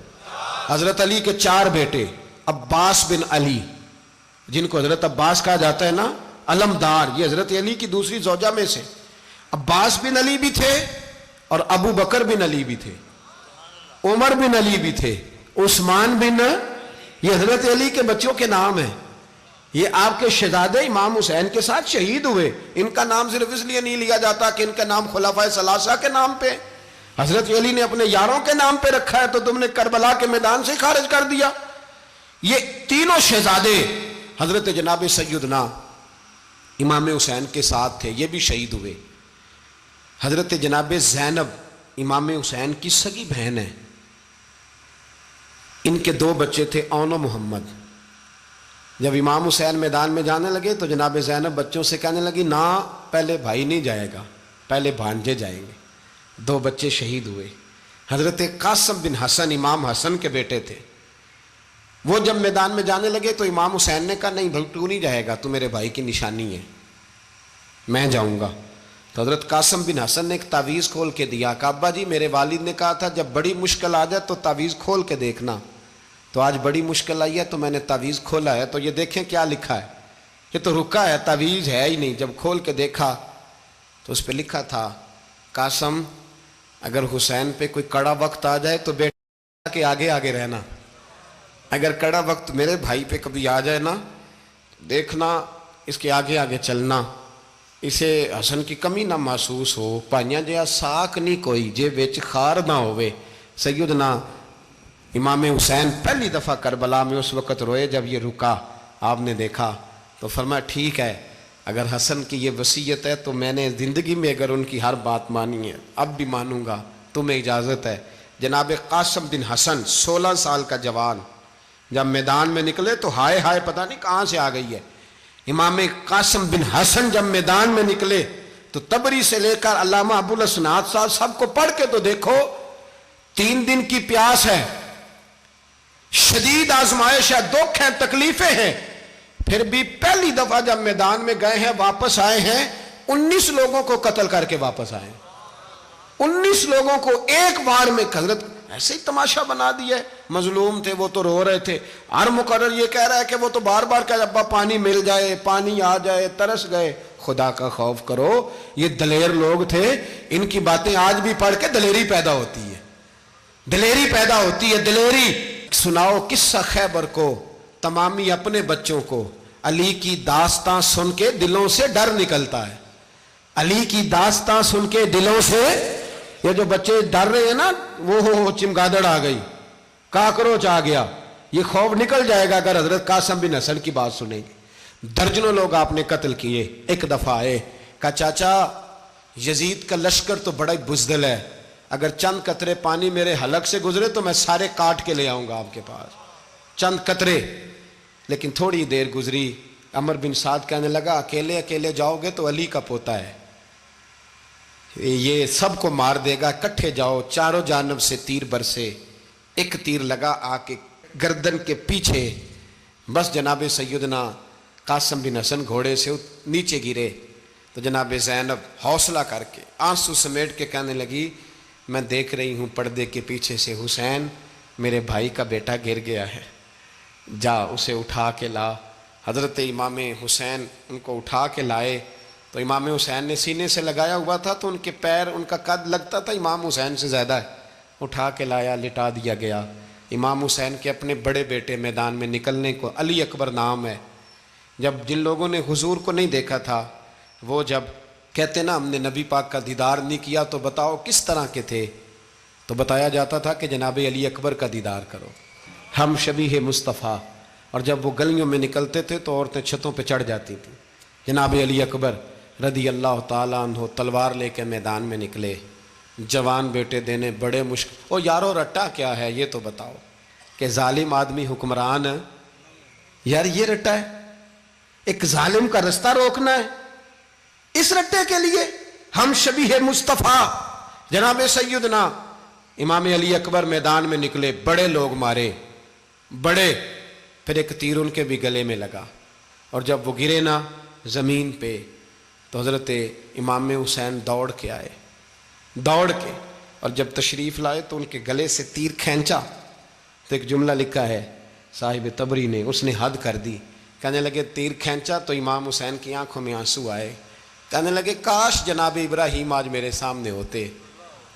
حضرت علی کے 4 بیٹے، عباس بن علی، جن کو حضرت عباس کہا جاتا ہے نا، علمدار، یہ حضرت علی کی دوسری زوجہ میں سے۔ عباس بن علی بھی تھے، اور ابو بکر بن علی بھی تھے، عمر بن علی بھی تھے، عثمان بن، یہ حضرت علی کے بچوں کے نام ہیں۔ یہ آپ کے شہزادے امام حسین کے ساتھ شہید ہوئے، ان کا نام صرف اس لیے نہیں لیا جاتا کہ ان کا نام خلفائے ثلاثہ کے نام پہ، حضرت علی نے اپنے یاروں کے نام پہ رکھا ہے، تو تم نے کربلا کے میدان سے خارج کر دیا۔ یہ تینوں شہزادے حضرت جناب سیدنا امام حسین کے ساتھ تھے، یہ بھی شہید ہوئے۔ حضرت جناب زینب امام حسین کی سگی بہن ہے، ان کے 2 بچے تھے، اون و محمد۔ جب امام حسین میدان میں جانے لگے تو جناب زینب بچوں سے کہنے لگی نہ، پہلے بھائی نہیں جائے گا، پہلے بھانجے جائیں گے۔ 2 بچے شہید ہوئے۔ حضرت قاسم بن حسن امام حسن کے بیٹے تھے، وہ جب میدان میں جانے لگے تو امام حسین نے کہا نہیں بھائی تو نہیں جائے گا، تو میرے بھائی کی نشانی ہے، میں جاؤں گا۔ تو حضرت قاسم بن حسن نے ایک تعویذ کھول کے دیا کہ ابا جی میرے والد نے کہا تھا جب بڑی مشکل آ جائے تو تعویذ کھول کے دیکھنا، تو آج بڑی مشکل آئی ہے تو میں نے تعویذ کھولا ہے، تو یہ دیکھیں کیا لکھا ہے، یہ تو رکا ہے، تعویذ ہے ہی نہیں۔ جب کھول کے دیکھا تو اس پہ لکھا تھا قاسم اگر حسین پہ کوئی کڑا وقت آ جائے تو بیٹا کے آگے آگے رہنا، اگر کڑا وقت میرے بھائی پہ کبھی آ جائے نا دیکھنا اس کے آگے آگے چلنا، اسے حسن کی کمی نہ محسوس ہو، پائیاں جہا ساک نہیں کوئی جے وچ خار نہ ہوئے۔ سیدنا امام حسین پہلی دفعہ کربلا میں اس وقت روئے جب یہ رکا، آپ نے دیکھا تو فرمایا ٹھیک ہے، اگر حسن کی یہ وصیت ہے تو میں نے زندگی میں اگر ان کی ہر بات مانی ہے اب بھی مانوں گا، تمہیں اجازت ہے۔ جناب قاسم بن حسن 16 سال کا جوان جب میدان میں نکلے تو ہائے ہائے پتہ نہیں کہاں سے آ گئی ہے۔ امام قاسم بن حسن جب میدان میں نکلے تو تبری سے لے کر علامہ ابو الاسناد صاحب سب کو پڑھ کے تو دیکھو، 3 دن کی پیاس ہے، شدید آزمائش ہے، دکھ ہیں، تکلیفیں ہیں، پھر بھی پہلی دفعہ جب میدان میں گئے ہیں واپس آئے ہیں 19 لوگوں کو قتل کر کے واپس آئے ہیں۔ 19 لوگوں کو ایک بار میں حضرت ایسے ہی تماشا بنا دیا ہے۔ مظلوم تھے وہ تو رو رہے تھے، ہر مقرر یہ کہہ رہا ہے کہ وہ تو بار بار کہ ابا پانی مل جائے، پانی آ جائے، ترس گئے۔ خدا کا خوف کرو، یہ دلیر لوگ تھے، ان کی باتیں آج بھی پڑھ کے دلیری پیدا ہوتی ہے، دلیری پیدا ہوتی ہے، دلیری۔ سناؤ قصہ خیبر کو، تمامی اپنے بچوں کو علی کی داستان سن کے دلوں سے ڈر نکلتا ہے، علی کی داستان سن کے دلوں سے۔ یہ جو بچے ڈر رہے ہیں نا، وہ چمگادڑ آ گئی، کاکروچ آ گیا، یہ خوف نکل جائے گا اگر حضرت قاسم بن حسن کی بات سنیں گے۔ درجنوں لوگ آپ نے قتل کیے۔ ایک دفعہ آئے، کہا چاچا یزید کا لشکر تو بڑا ہی بزدل ہے، اگر چند قطرے پانی میرے حلق سے گزرے تو میں سارے کاٹ کے لے آؤں گا آپ کے پاس، چند قطرے۔ لیکن تھوڑی دیر گزری، عمر بن سعد کہنے لگا اکیلے اکیلے جاؤ گے تو علی کا پوتا ہے، یہ سب کو مار دے گا، اکٹھے جاؤ۔ چاروں جانب سے تیر برسے، ایک تیر لگا آ کے گردن کے پیچھے، بس جناب سیدنا قاسم بن حسن گھوڑے سے نیچے گرے تو جناب زینب حوصلہ کر کے آنسو سمیٹ کے کہنے لگی میں دیکھ رہی ہوں پردے کے پیچھے سے حسین میرے بھائی کا بیٹا گر گیا ہے، جا اسے اٹھا کے لا۔ حضرت امام حسین ان کو اٹھا کے لائے تو امام حسین نے سینے سے لگایا ہوا تھا تو ان کے پیر، ان کا قد لگتا تھا امام حسین سے زیادہ ہے، اٹھا کے لایا، لٹا دیا گیا۔ امام حسین کے اپنے بڑے بیٹے میدان میں نکلنے کو، علی اکبر نام ہے، جب جن لوگوں نے حضور کو نہیں دیکھا تھا وہ جب کہتے نا ہم نے نبی پاک کا دیدار نہیں کیا تو بتاؤ کس طرح کے تھے، تو بتایا جاتا تھا کہ جناب علی اکبر کا دیدار کرو، ہم شبیہ مصطفیٰ۔ اور جب وہ گلیوں میں نکلتے تھے تو عورتیں چھتوں پہ چڑھ جاتی تھیں۔ جناب علی اکبر رضی اللہ تعالیٰ عنہ تلوار لے کے میدان میں نکلے، جوان بیٹے دینے بڑے مشکل۔ او یارو رٹا کیا ہے یہ تو بتاؤ، کہ ظالم آدمی حکمران، یار یہ رٹا ہے، ایک ظالم کا رستہ روکنا ہے، اس رٹے کے لیے ہم شبیہ مصطفیٰ۔ جناب سیدنا امام علی اکبر میدان میں نکلے، بڑے لوگ مارے، بڑے، پھر ایک تیر ان کے بھی گلے میں لگا، اور جب وہ گرے نا زمین پہ تو حضرت امام حسین دوڑ کے آئے، دوڑ کے، اور جب تشریف لائے تو ان کے گلے سے تیر کھینچا تو ایک جملہ لکھا ہے صاحب تبری نے، اس نے حد کر دی، کہنے لگے تیر کھینچا تو امام حسین کی آنکھوں میں آنسو آئے، کہنے لگے کاش جناب ابراہیم آج میرے سامنے ہوتے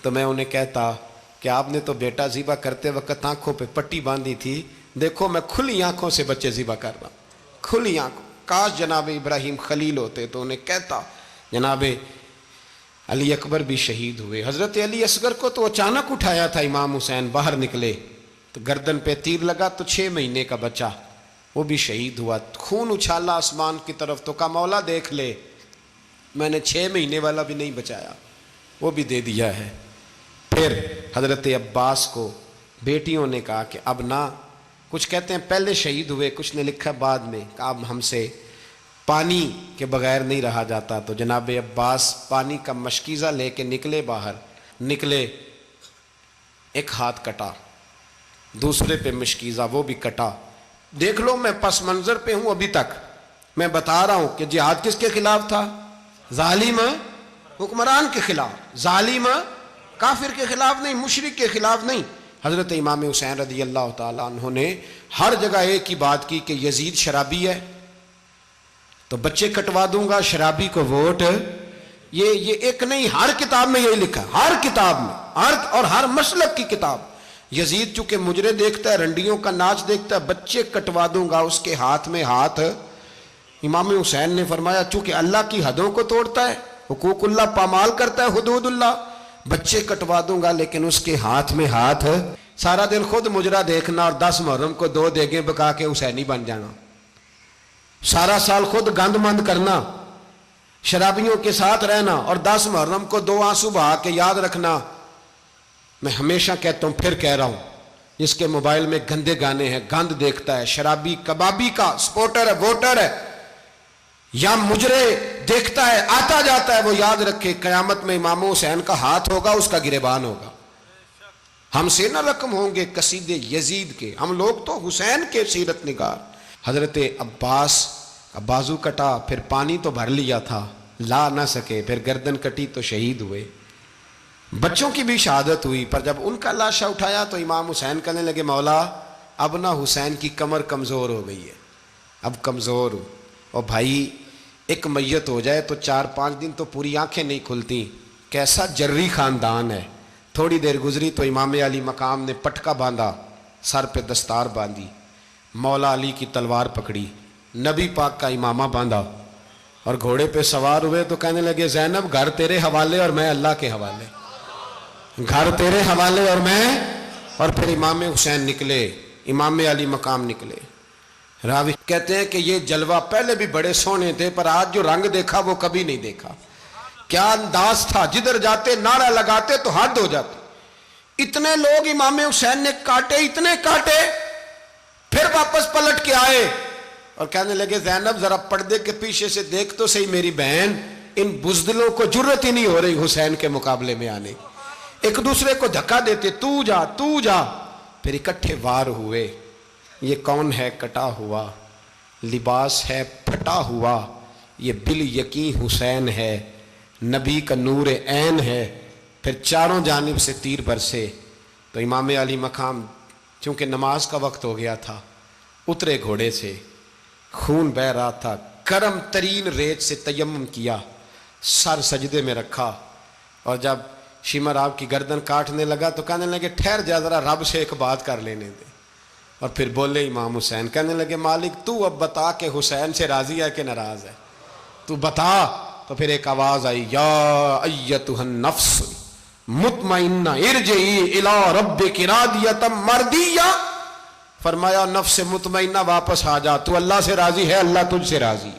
تو میں انہیں کہتا کہ آپ نے تو بیٹا ذبح کرتے وقت آنکھوں پہ پٹی باندھی تھی، دیکھو میں کھلی آنکھوں سے بچے ذبح کر رہا ہوں، کھلی آنکھوں، کاش جناب ابراہیم خلیل ہوتے تو انہیں کہتا۔ جناب علی اکبر بھی شہید ہوئے۔ حضرت علی اصغر کو تو اچانک اٹھایا تھا امام حسین، باہر نکلے تو گردن پہ تیر لگا تو 6 مہینے کا بچہ وہ بھی شہید ہوا، خون اچھالا آسمان کی طرف تو کہا مولا دیکھ لے میں نے 6 مہینے والا بھی نہیں بچایا، وہ بھی دے دیا ہے۔ پھر حضرت عباس کو بیٹیوں نے کہا کہ اب نہ، کچھ کہتے ہیں پہلے شہید ہوئے، کچھ نے لکھا بعد میں، کہ اب ہم سے پانی کے بغیر نہیں رہا جاتا، تو جناب عباس پانی کا مشکیزہ لے کے نکلے، باہر نکلے، ایک ہاتھ کٹا، دوسرے پہ مشکیزہ وہ بھی کٹا۔ دیکھ لو میں پس منظر پہ ہوں ابھی تک، میں بتا رہا ہوں کہ جہاد کس کے خلاف تھا؟ ظالم حکمران کے خلاف، ظالم کافر کے خلاف نہیں، مشرک کے خلاف نہیں۔ حضرت امام حسین رضی اللہ تعالیٰ عنہ نے ہر جگہ ایک ہی بات کی کہ یزید شرابی ہے تو بچے کٹوا دوں گا، شرابی کو ووٹ۔ یہ ایک نہیں، ہر کتاب میں یہی لکھا، ہر کتاب میں، اور ہر مسلک کی کتاب۔ یزید چونکہ مجرے دیکھتا ہے، رنڈیوں کا ناچ دیکھتا ہے، بچے کٹوا دوں گا، اس کے ہاتھ میں ہاتھ۔ امام حسین نے فرمایا چونکہ اللہ کی حدوں کو توڑتا ہے، حقوق اللہ پامال کرتا ہے، حدود اللہ، بچے کٹوا دوں گا لیکن اس کے ہاتھ میں ہاتھ۔ سارا دن خود مجرا دیکھنا اور 10 محرم کو 2 دیگیں پکا کے حسینی بن جانا، سارا سال خود گند مند کرنا، شرابیوں کے ساتھ رہنا، اور 10 محرم کو 2 آنسو بہا کے یاد رکھنا۔ میں ہمیشہ کہتا ہوں، پھر کہہ رہا ہوں، جس کے موبائل میں گندے گانے ہیں، گند دیکھتا ہے، شرابی کبابی کا سپورٹر ہے، ووٹر ہے، یا مجرے دیکھتا ہے آتا جاتا ہے، وہ یاد رکھے قیامت میں امام حسین کا ہاتھ ہوگا، اس کا گریبان ہوگا۔ ہم سے نہ رقم ہوں گے قصیدے یزید کے، ہم لوگ تو حسین کے سیرت نگار۔ حضرت عباس کا بازو کٹا، پھر پانی تو بھر لیا تھا، لا نہ سکے، پھر گردن کٹی تو شہید ہوئے۔ بچوں کی بھی شہادت ہوئی، پر جب ان کا لاشا اٹھایا تو امام حسین کہنے لگے مولا اب نہ حسین کی کمر کمزور ہو گئی ہے، اب کمزور ہو۔ اور بھائی ایک میت ہو جائے تو 4-5 دن تو پوری آنکھیں نہیں کھلتی، کیسا جری خاندان ہے۔ تھوڑی دیر گزری تو امام علی مقام نے پٹکا باندھا، سر پہ دستار باندھی، مولا علی کی تلوار پکڑی، نبی پاک کا امامہ باندھا اور گھوڑے پہ سوار ہوئے تو کہنے لگے زینب گھر تیرے حوالے اور میں اللہ کے حوالے، گھر تیرے حوالے اور میں۔ اور پھر امام حسین نکلے، امام علی مقام نکلے۔ راوی کہتے ہیں کہ یہ جلوہ پہلے بھی بڑے سونے تھے، پر آج جو رنگ دیکھا وہ کبھی نہیں دیکھا۔ کیا انداز تھا، جدھر جاتے نعرہ لگاتے تو حد ہو جاتے۔ اتنے لوگ امام حسین نے کاٹے، اتنے کاٹے، پھر واپس پلٹ کے آئے اور کہنے لگے زینب ذرا پردے کے پیچھے سے دیکھ تو صحیح میری بہن، ان بزدلوں کو جرت ہی نہیں ہو رہی حسین کے مقابلے میں آنے، ایک دوسرے کو دھکا دیتے، تو جا تو جا۔ پھر اکٹھے وار ہوئے۔ یہ کون ہے کٹا ہوا، لباس ہے پھٹا ہوا، یہ بال یقین حسین ہے، نبی کا نور عین ہے۔ پھر چاروں جانب سے تیر برسے تو امام علی مقام چونکہ نماز کا وقت ہو گیا تھا، اترے گھوڑے سے، خون بہہ رہا تھا، گرم ترین ریت سے تیمم کیا، سر سجدے میں رکھا، اور جب شمر آپ کی گردن کاٹنے لگا تو کہنے لگے ٹھہر جا ذرا رب سے ایک بات کر لینے دے۔ اور پھر بولے امام حسین، کہنے لگے مالک تو اب بتا کہ حسین سے راضی ہے کہ ناراض ہے، تو بتا۔ تو پھر ایک آواز آئی، یا ایتھا النفس مطمئنہ ارجعی الی ربک راضیۃ مرضیہ، فرمایا نفس مطمئنہ واپس آ جا، تو اللہ سے راضی ہے، اللہ تجھ سے راضی۔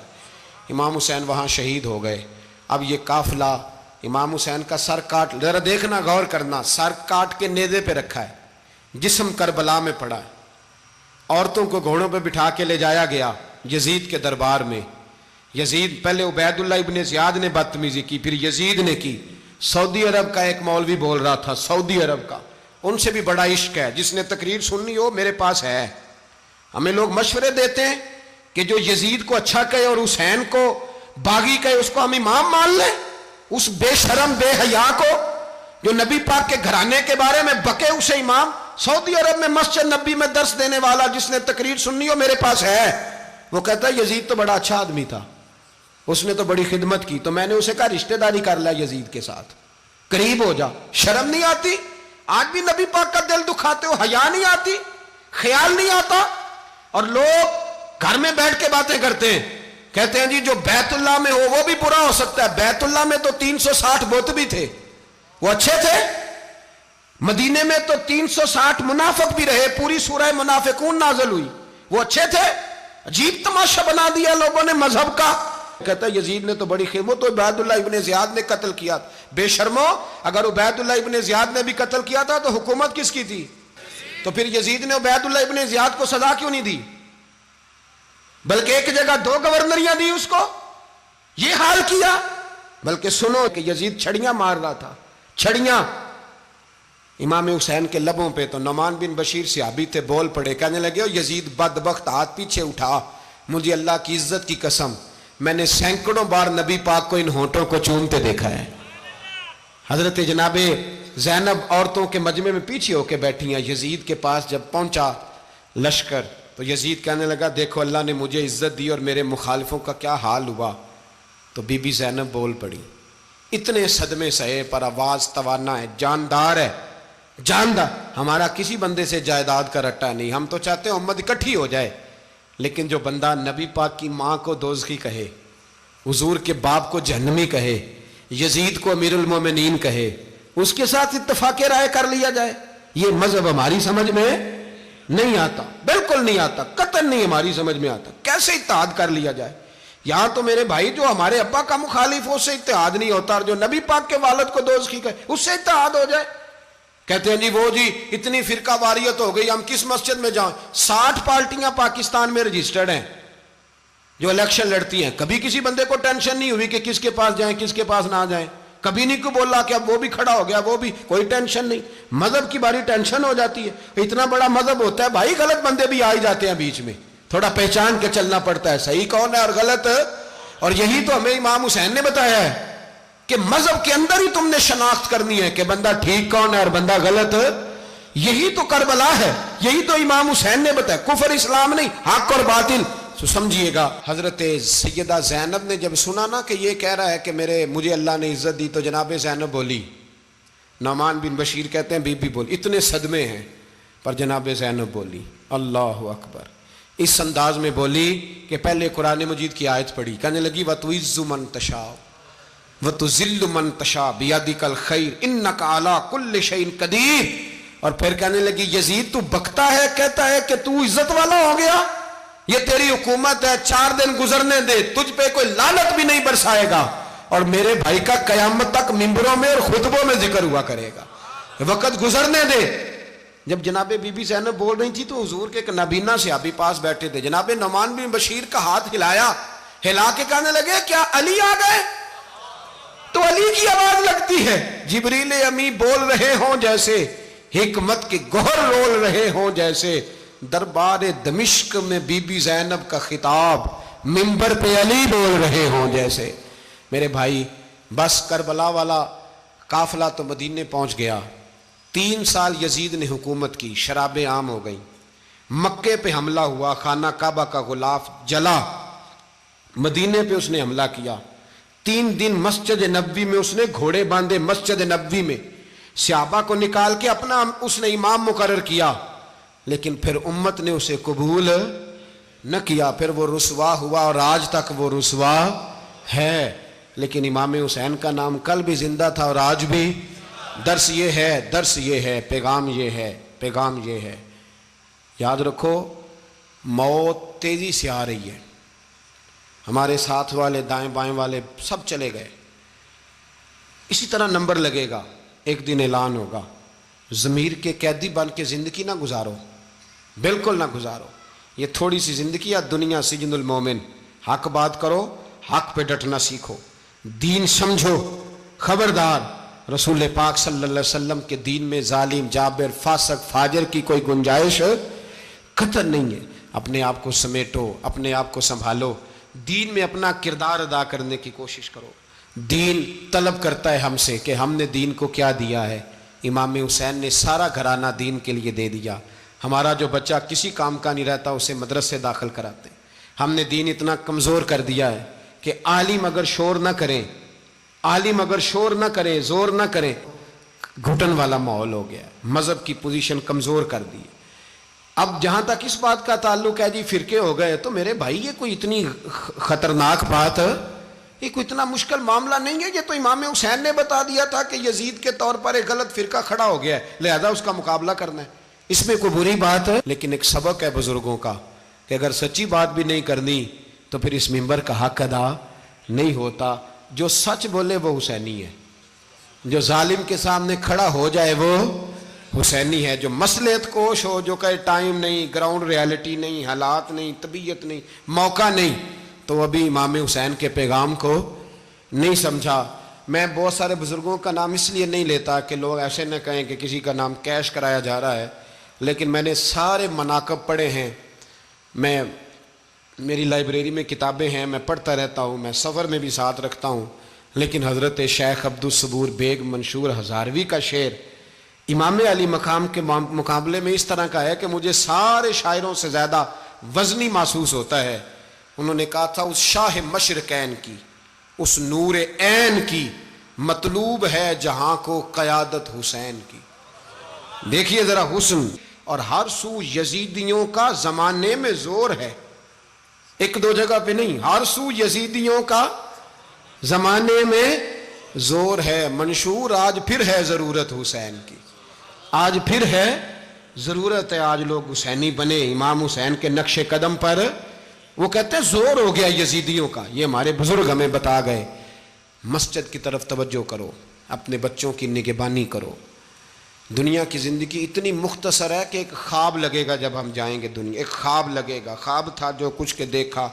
امام حسین وہاں شہید ہو گئے۔ اب یہ قافلہ امام حسین کا سر کاٹ، ذرا دیکھنا غور کرنا، سر کاٹ کے نیزے پہ رکھا ہے، جسم کربلا میں پڑا ہے، عورتوں کو گھوڑوں پہ بٹھا کے لے جایا گیا یزید کے دربار میں۔ یزید پہلے عبید اللہ ابن زیاد نے بدتمیزی کی، پھر یزید نے کی۔ سعودی عرب کا ایک مولوی بول رہا تھا، سعودی عرب کا، ان سے بھی بڑا عشق ہے، جس نے تقریر سننی ہو میرے پاس ہے۔ ہمیں لوگ مشورے دیتے ہیں کہ جو یزید کو اچھا کہے اور حسین کو باغی کہے اس کو ہم امام مان لیں، اس بے شرم بے حیا کو جو نبی پاک کے گھرانے کے بارے میں بکے اسے امام۔ سعودی عرب میں مسجد نبی میں درس دینے والا جس نے تقریر سننی ہو میرے پاس ہے، وہ کہتا ہے یزید تو بڑا اچھا آدمی تھا، اس نے تو بڑی خدمت کی، تو میں نے اسے کہا رشتہ داری کر لیا یزید کے ساتھ، قریب ہو جا۔ شرم نہیں آتی؟ آج بھی نبی پاک کا دل دکھاتے ہو، حیا نہیں آتی، خیال نہیں آتا؟ اور لوگ گھر میں بیٹھ کے باتیں کرتے ہیں، کہتے ہیں جی جو بیت اللہ میں ہو وہ بھی برا ہو سکتا ہے۔ بیت اللہ میں تو 360 بت بھی تھے، وہ اچھے تھے۔ مدینے میں تو 360 منافق بھی رہے، پوری سورہ منافقون نازل ہوئی، وہ اچھے تھے۔ عجیب تماشا بنا دیا لوگوں نے مذہب کا۔ کہتا ہے یزید نے تو بڑی خدمت، تو عبید اللہ ابن زیاد نے قتل کیا۔ بے شرمو، اگر عبید اللہ ابن زیاد نے بھی قتل کیا تھا تو حکومت کس کی تھی؟ تو پھر یزید نے عبید اللہ ابن زیاد کو سزا کیوں نہیں دی، بلکہ ایک جگہ 2 گورنریاں دی اس کو؟ یہ حال کیا۔ بلکہ سنو کہ یزید چھڑیاں مار رہا تھا، چھڑیاں امام حسین کے لبوں پہ۔ تو نعمان بن بشیر صحابی تھے، بول پڑے، کہنے لگے یزید بدبخت، ہاتھ پیچھے اٹھا، مجھے اللہ کی عزت کی قسم میں نے سینکڑوں بار نبی پاک کو ان ہونٹوں کو چومتے دیکھا ہے۔ حضرت جناب زینب عورتوں کے مجمع میں پیچھے ہو کے بیٹھی ہیں۔ یزید کے پاس جب پہنچا لشکر تو یزید کہنے لگا دیکھو اللہ نے مجھے عزت دی اور میرے مخالفوں کا کیا حال ہوا۔ تو بی بی زینب بول پڑی، اتنے صدمے سہے پر آواز توانا ہے، جاندار ہے، جاندار۔ ہمارا کسی بندے سے جائیداد کا رٹا نہیں، ہم تو چاہتے ہیں امت اکٹھی ہو جائے، لیکن جو بندہ نبی پاک کی ماں کو دوزخی کہے، حضور کے باپ کو جہنمی کہے، یزید کو امیر المومنین کہے، اس کے ساتھ اتفاق رائے کر لیا جائے، یہ مذہب ہماری سمجھ میں نہیں آتا، بالکل نہیں آتا، قطعاً نہیں ہماری سمجھ میں آتا۔ کیسے اتحاد کر لیا جائے؟ یہاں تو میرے بھائی جو ہمارے ابا کا مخالف ہو اس سے اتحاد نہیں ہوتا، اور جو نبی پاک کے والد کو دوزخی کہے اس سے اتحاد ہو جائے۔ کہتے ہیں جی وہ جی اتنی فرقہ واریت ہو گئی، ہم کس مسجد میں جائیں؟ 60 پارٹیاں پاکستان میں رجسٹرڈ ہیں جو الیکشن لڑتی ہیں، کبھی کسی بندے کو ٹینشن نہیں ہوئی کہ کس کے پاس جائیں کس کے پاس نہ جائیں۔ کبھی نہیں کو بولا کہ اب وہ بھی کھڑا ہو گیا, وہ بھی, کوئی ٹینشن نہیں. مذہب کی باری ٹینشن ہو جاتی ہے. اتنا بڑا مذہب ہوتا ہے بھائی, غلط بندے بھی آ ہی جاتے ہیں بیچ میں, تھوڑا پہچان کے چلنا پڑتا ہے صحیح کون ہے اور غلط. اور یہی تو ہمیں امام حسین نے بتایا ہے کہ مذہب کے اندر ہی تم نے شناخت کرنی ہے کہ بندہ ٹھیک کون ہے اور بندہ غلط. یہی تو کربلا ہے, یہی تو امام حسین نے بتایا, کفر اسلام نہیں, حق اور باطل. تو سمجھیے گا, حضرت سیدہ زینب نے جب سنا نا کہ یہ کہہ رہا ہے کہ مجھے اللہ نے عزت دی, تو جناب زینب بولی, نعمان بن بشیر کہتے ہیں بی بی بولی, اتنے صدمے ہیں پر جناب زینب بولی اللہ اکبر, اس انداز میں بولی کہ پہلے قرآن مجید کی آیت پڑھی, کہنے لگی وَتُعِزُّ مَن تَشَاءُ وَتُذِلُّ مَن تَشَاءُ بِيَدِكَ الْخَيْرُ إِنَّكَ عَلَىٰ كُلِّ شَيْءٍ قَدِيرٌ. اور پھر کہنے لگی یزید تو بکتا ہے, کہتا ہے کہ تو عزت والا ہو گیا, یہ تیری حکومت ہے, 4 دن گزرنے دے, تجھ پہ کوئی لعنت بھی نہیں برسائے گا, اور میرے بھائی کا قیامت تک ممبروں میں اور خطبوں میں ذکر ہوا کرے گا, وقت گزرنے دے. جب جناب بی بی زینب بول رہی تھی تو حضور کے ایک نابینا صحابی پاس بیٹھے تھے, جناب نعمان بن بشیر کا ہاتھ ہلایا, ہلا کے کہنے لگے کیا علی آ گئے؟ تو علی کی آواز لگتی ہے, جبریل امی بول رہے ہوں جیسے, حکمت کے گوہر رول رہے ہوں جیسے, دربار دمشق میں بی بی زینب کا خطاب, منبر پہ علی بول رہے ہوں جیسے. میرے بھائی بس کربلا والا قافلہ تو مدینے پہنچ گیا, 3 سال یزید نے حکومت کی, شرابیں عام ہو گئیں, مکے پہ حملہ ہوا, خانہ کعبہ کا غلاف جلا, مدینے پہ اس نے حملہ کیا, 3 دن مسجد نبوی میں اس نے گھوڑے باندھے, مسجد نبوی میں صحابہ کو نکال کے اپنا اس نے امام مقرر کیا, لیکن پھر امت نے اسے قبول نہ کیا, پھر وہ رسوا ہوا اور آج تک وہ رسوا ہے. لیکن امام حسین کا نام کل بھی زندہ تھا اور آج بھی. درس یہ ہے, پیغام یہ ہے, یاد رکھو موت تیزی سے آ رہی ہے. ہمارے ساتھ والے دائیں بائیں والے سب چلے گئے, اسی طرح نمبر لگے گا, ایک دن اعلان ہوگا. ضمیر کے قیدی بن کے زندگی نہ گزارو, بالکل نہ گزارو. یہ تھوڑی سی زندگی ہے, دنیا سجن المومن. حق بات کرو, حق پہ ڈٹنا سیکھو, دین سمجھو. خبردار, رسول پاک صلی اللہ علیہ وسلم کے دین میں ظالم, جابر, فاسق, فاجر کی کوئی گنجائش قطع نہیں ہے. اپنے آپ کو سمیٹو, اپنے آپ کو سنبھالو, دین میں اپنا کردار ادا کرنے کی کوشش کرو. دین طلب کرتا ہے ہم سے کہ ہم نے دین کو کیا دیا ہے. امام حسین نے سارا گھرانہ دین کے لیے دے دیا. ہمارا جو بچہ کسی کام کا نہیں رہتا اسے مدرسے داخل کراتے. ہم نے دین اتنا کمزور کر دیا ہے کہ عالم اگر شور نہ کریں, زور نہ کریں, گھٹن والا ماحول ہو گیا. مذہب کی پوزیشن کمزور کر دی. اب جہاں تک اس بات کا تعلق ہے جی فرقے ہو گئے, تو میرے بھائی یہ کوئی اتنی خطرناک بات, یہ کوئی اتنا مشکل معاملہ نہیں ہے. یہ تو امام حسین نے بتا دیا تھا کہ یزید کے طور پر ایک غلط فرقہ کھڑا ہو گیا ہے, لہذا اس کا مقابلہ کرنا ہے. اس میں کوئی بری بات ہے, لیکن ایک سبق ہے بزرگوں کا کہ اگر سچی بات بھی نہیں کرنی تو پھر اس منبر کا حق ادا نہیں ہوتا. جو سچ بولے وہ حسینی ہے, جو ظالم کے سامنے کھڑا ہو جائے وہ حسینی ہے. جو مصلحت کوش ہو, جو کہے ٹائم نہیں, گراؤنڈ ریالٹی نہیں, حالات نہیں, طبیعت نہیں, موقع نہیں, تو ابھی امام حسین کے پیغام کو نہیں سمجھا. میں بہت سارے بزرگوں کا نام اس لیے نہیں لیتا کہ لوگ ایسے نہ کہیں کہ کسی کا نام کیش کرایا جا رہا ہے, لیکن میں نے سارے مناقب پڑھے ہیں. میری لائبریری میں کتابیں ہیں, میں پڑھتا رہتا ہوں, میں سفر میں بھی ساتھ رکھتا ہوں. لیکن حضرت شیخ عبدالصبور بیگ منشور ہزاروی کا شعر امام علی مقام کے مقابلے میں اس طرح کا ہے کہ مجھے سارے شاعروں سے زیادہ وزنی محسوس ہوتا ہے. انہوں نے کہا تھا اس شاہ مشرقین کی, اس نور عین کی, مطلوب ہے جہاں کو قیادت حسین کی. دیکھیے ذرا حسن. اور ہر سو یزیدیوں کا زمانے میں زور ہے, ایک دو جگہ پہ نہیں, ہر سو یزیدیوں کا زمانے میں زور ہے. منشور آج پھر ہے ضرورت حسین کی, آج پھر ہے ضرورت ہے, آج لوگ حسینی بنے امام حسین کے نقش قدم پر. وہ کہتے ہیں زور ہو گیا یزیدیوں کا, یہ ہمارے بزرگ ہمیں بتا گئے. مسجد کی طرف توجہ کرو, اپنے بچوں کی نگہبانی کرو. دنیا کی زندگی اتنی مختصر ہے کہ ایک خواب لگے گا جب ہم جائیں گے دنیا, ایک خواب لگے گا. خواب تھا جو کچھ کے دیکھا,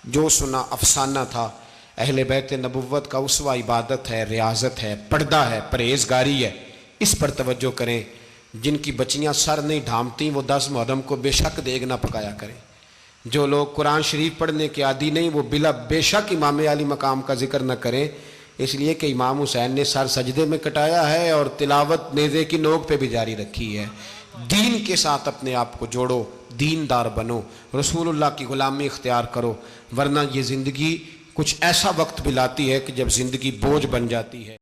جو سنا افسانہ تھا. اہل بیت نبوت کا اسوہ عبادت ہے، ریاضت ہے، پردہ ہے، پرہیزگاری ہے، اس پر توجہ کریں۔ جن کی بچیاں سر نہیں ڈھانپتیں وہ 10 محرم کو بے شک دیگ نہ پکایا کریں۔ جو لوگ قرآن شریف پڑھنے کے عادی نہیں وہ بے شک امام علی مقام کا ذکر نہ کریں، اس لیے کہ امام حسین نے سر سجدے میں کٹایا ہے اور تلاوت نیزے کی نوک پہ بھی جاری رکھی ہے۔ دین کے ساتھ اپنے آپ کو جوڑو، دیندار بنو، رسول اللہ کی غلامی اختیار کرو، ورنہ یہ زندگی کچھ ایسا وقت بھی لاتی ہے کہ جب زندگی بوجھ بن جاتی ہے۔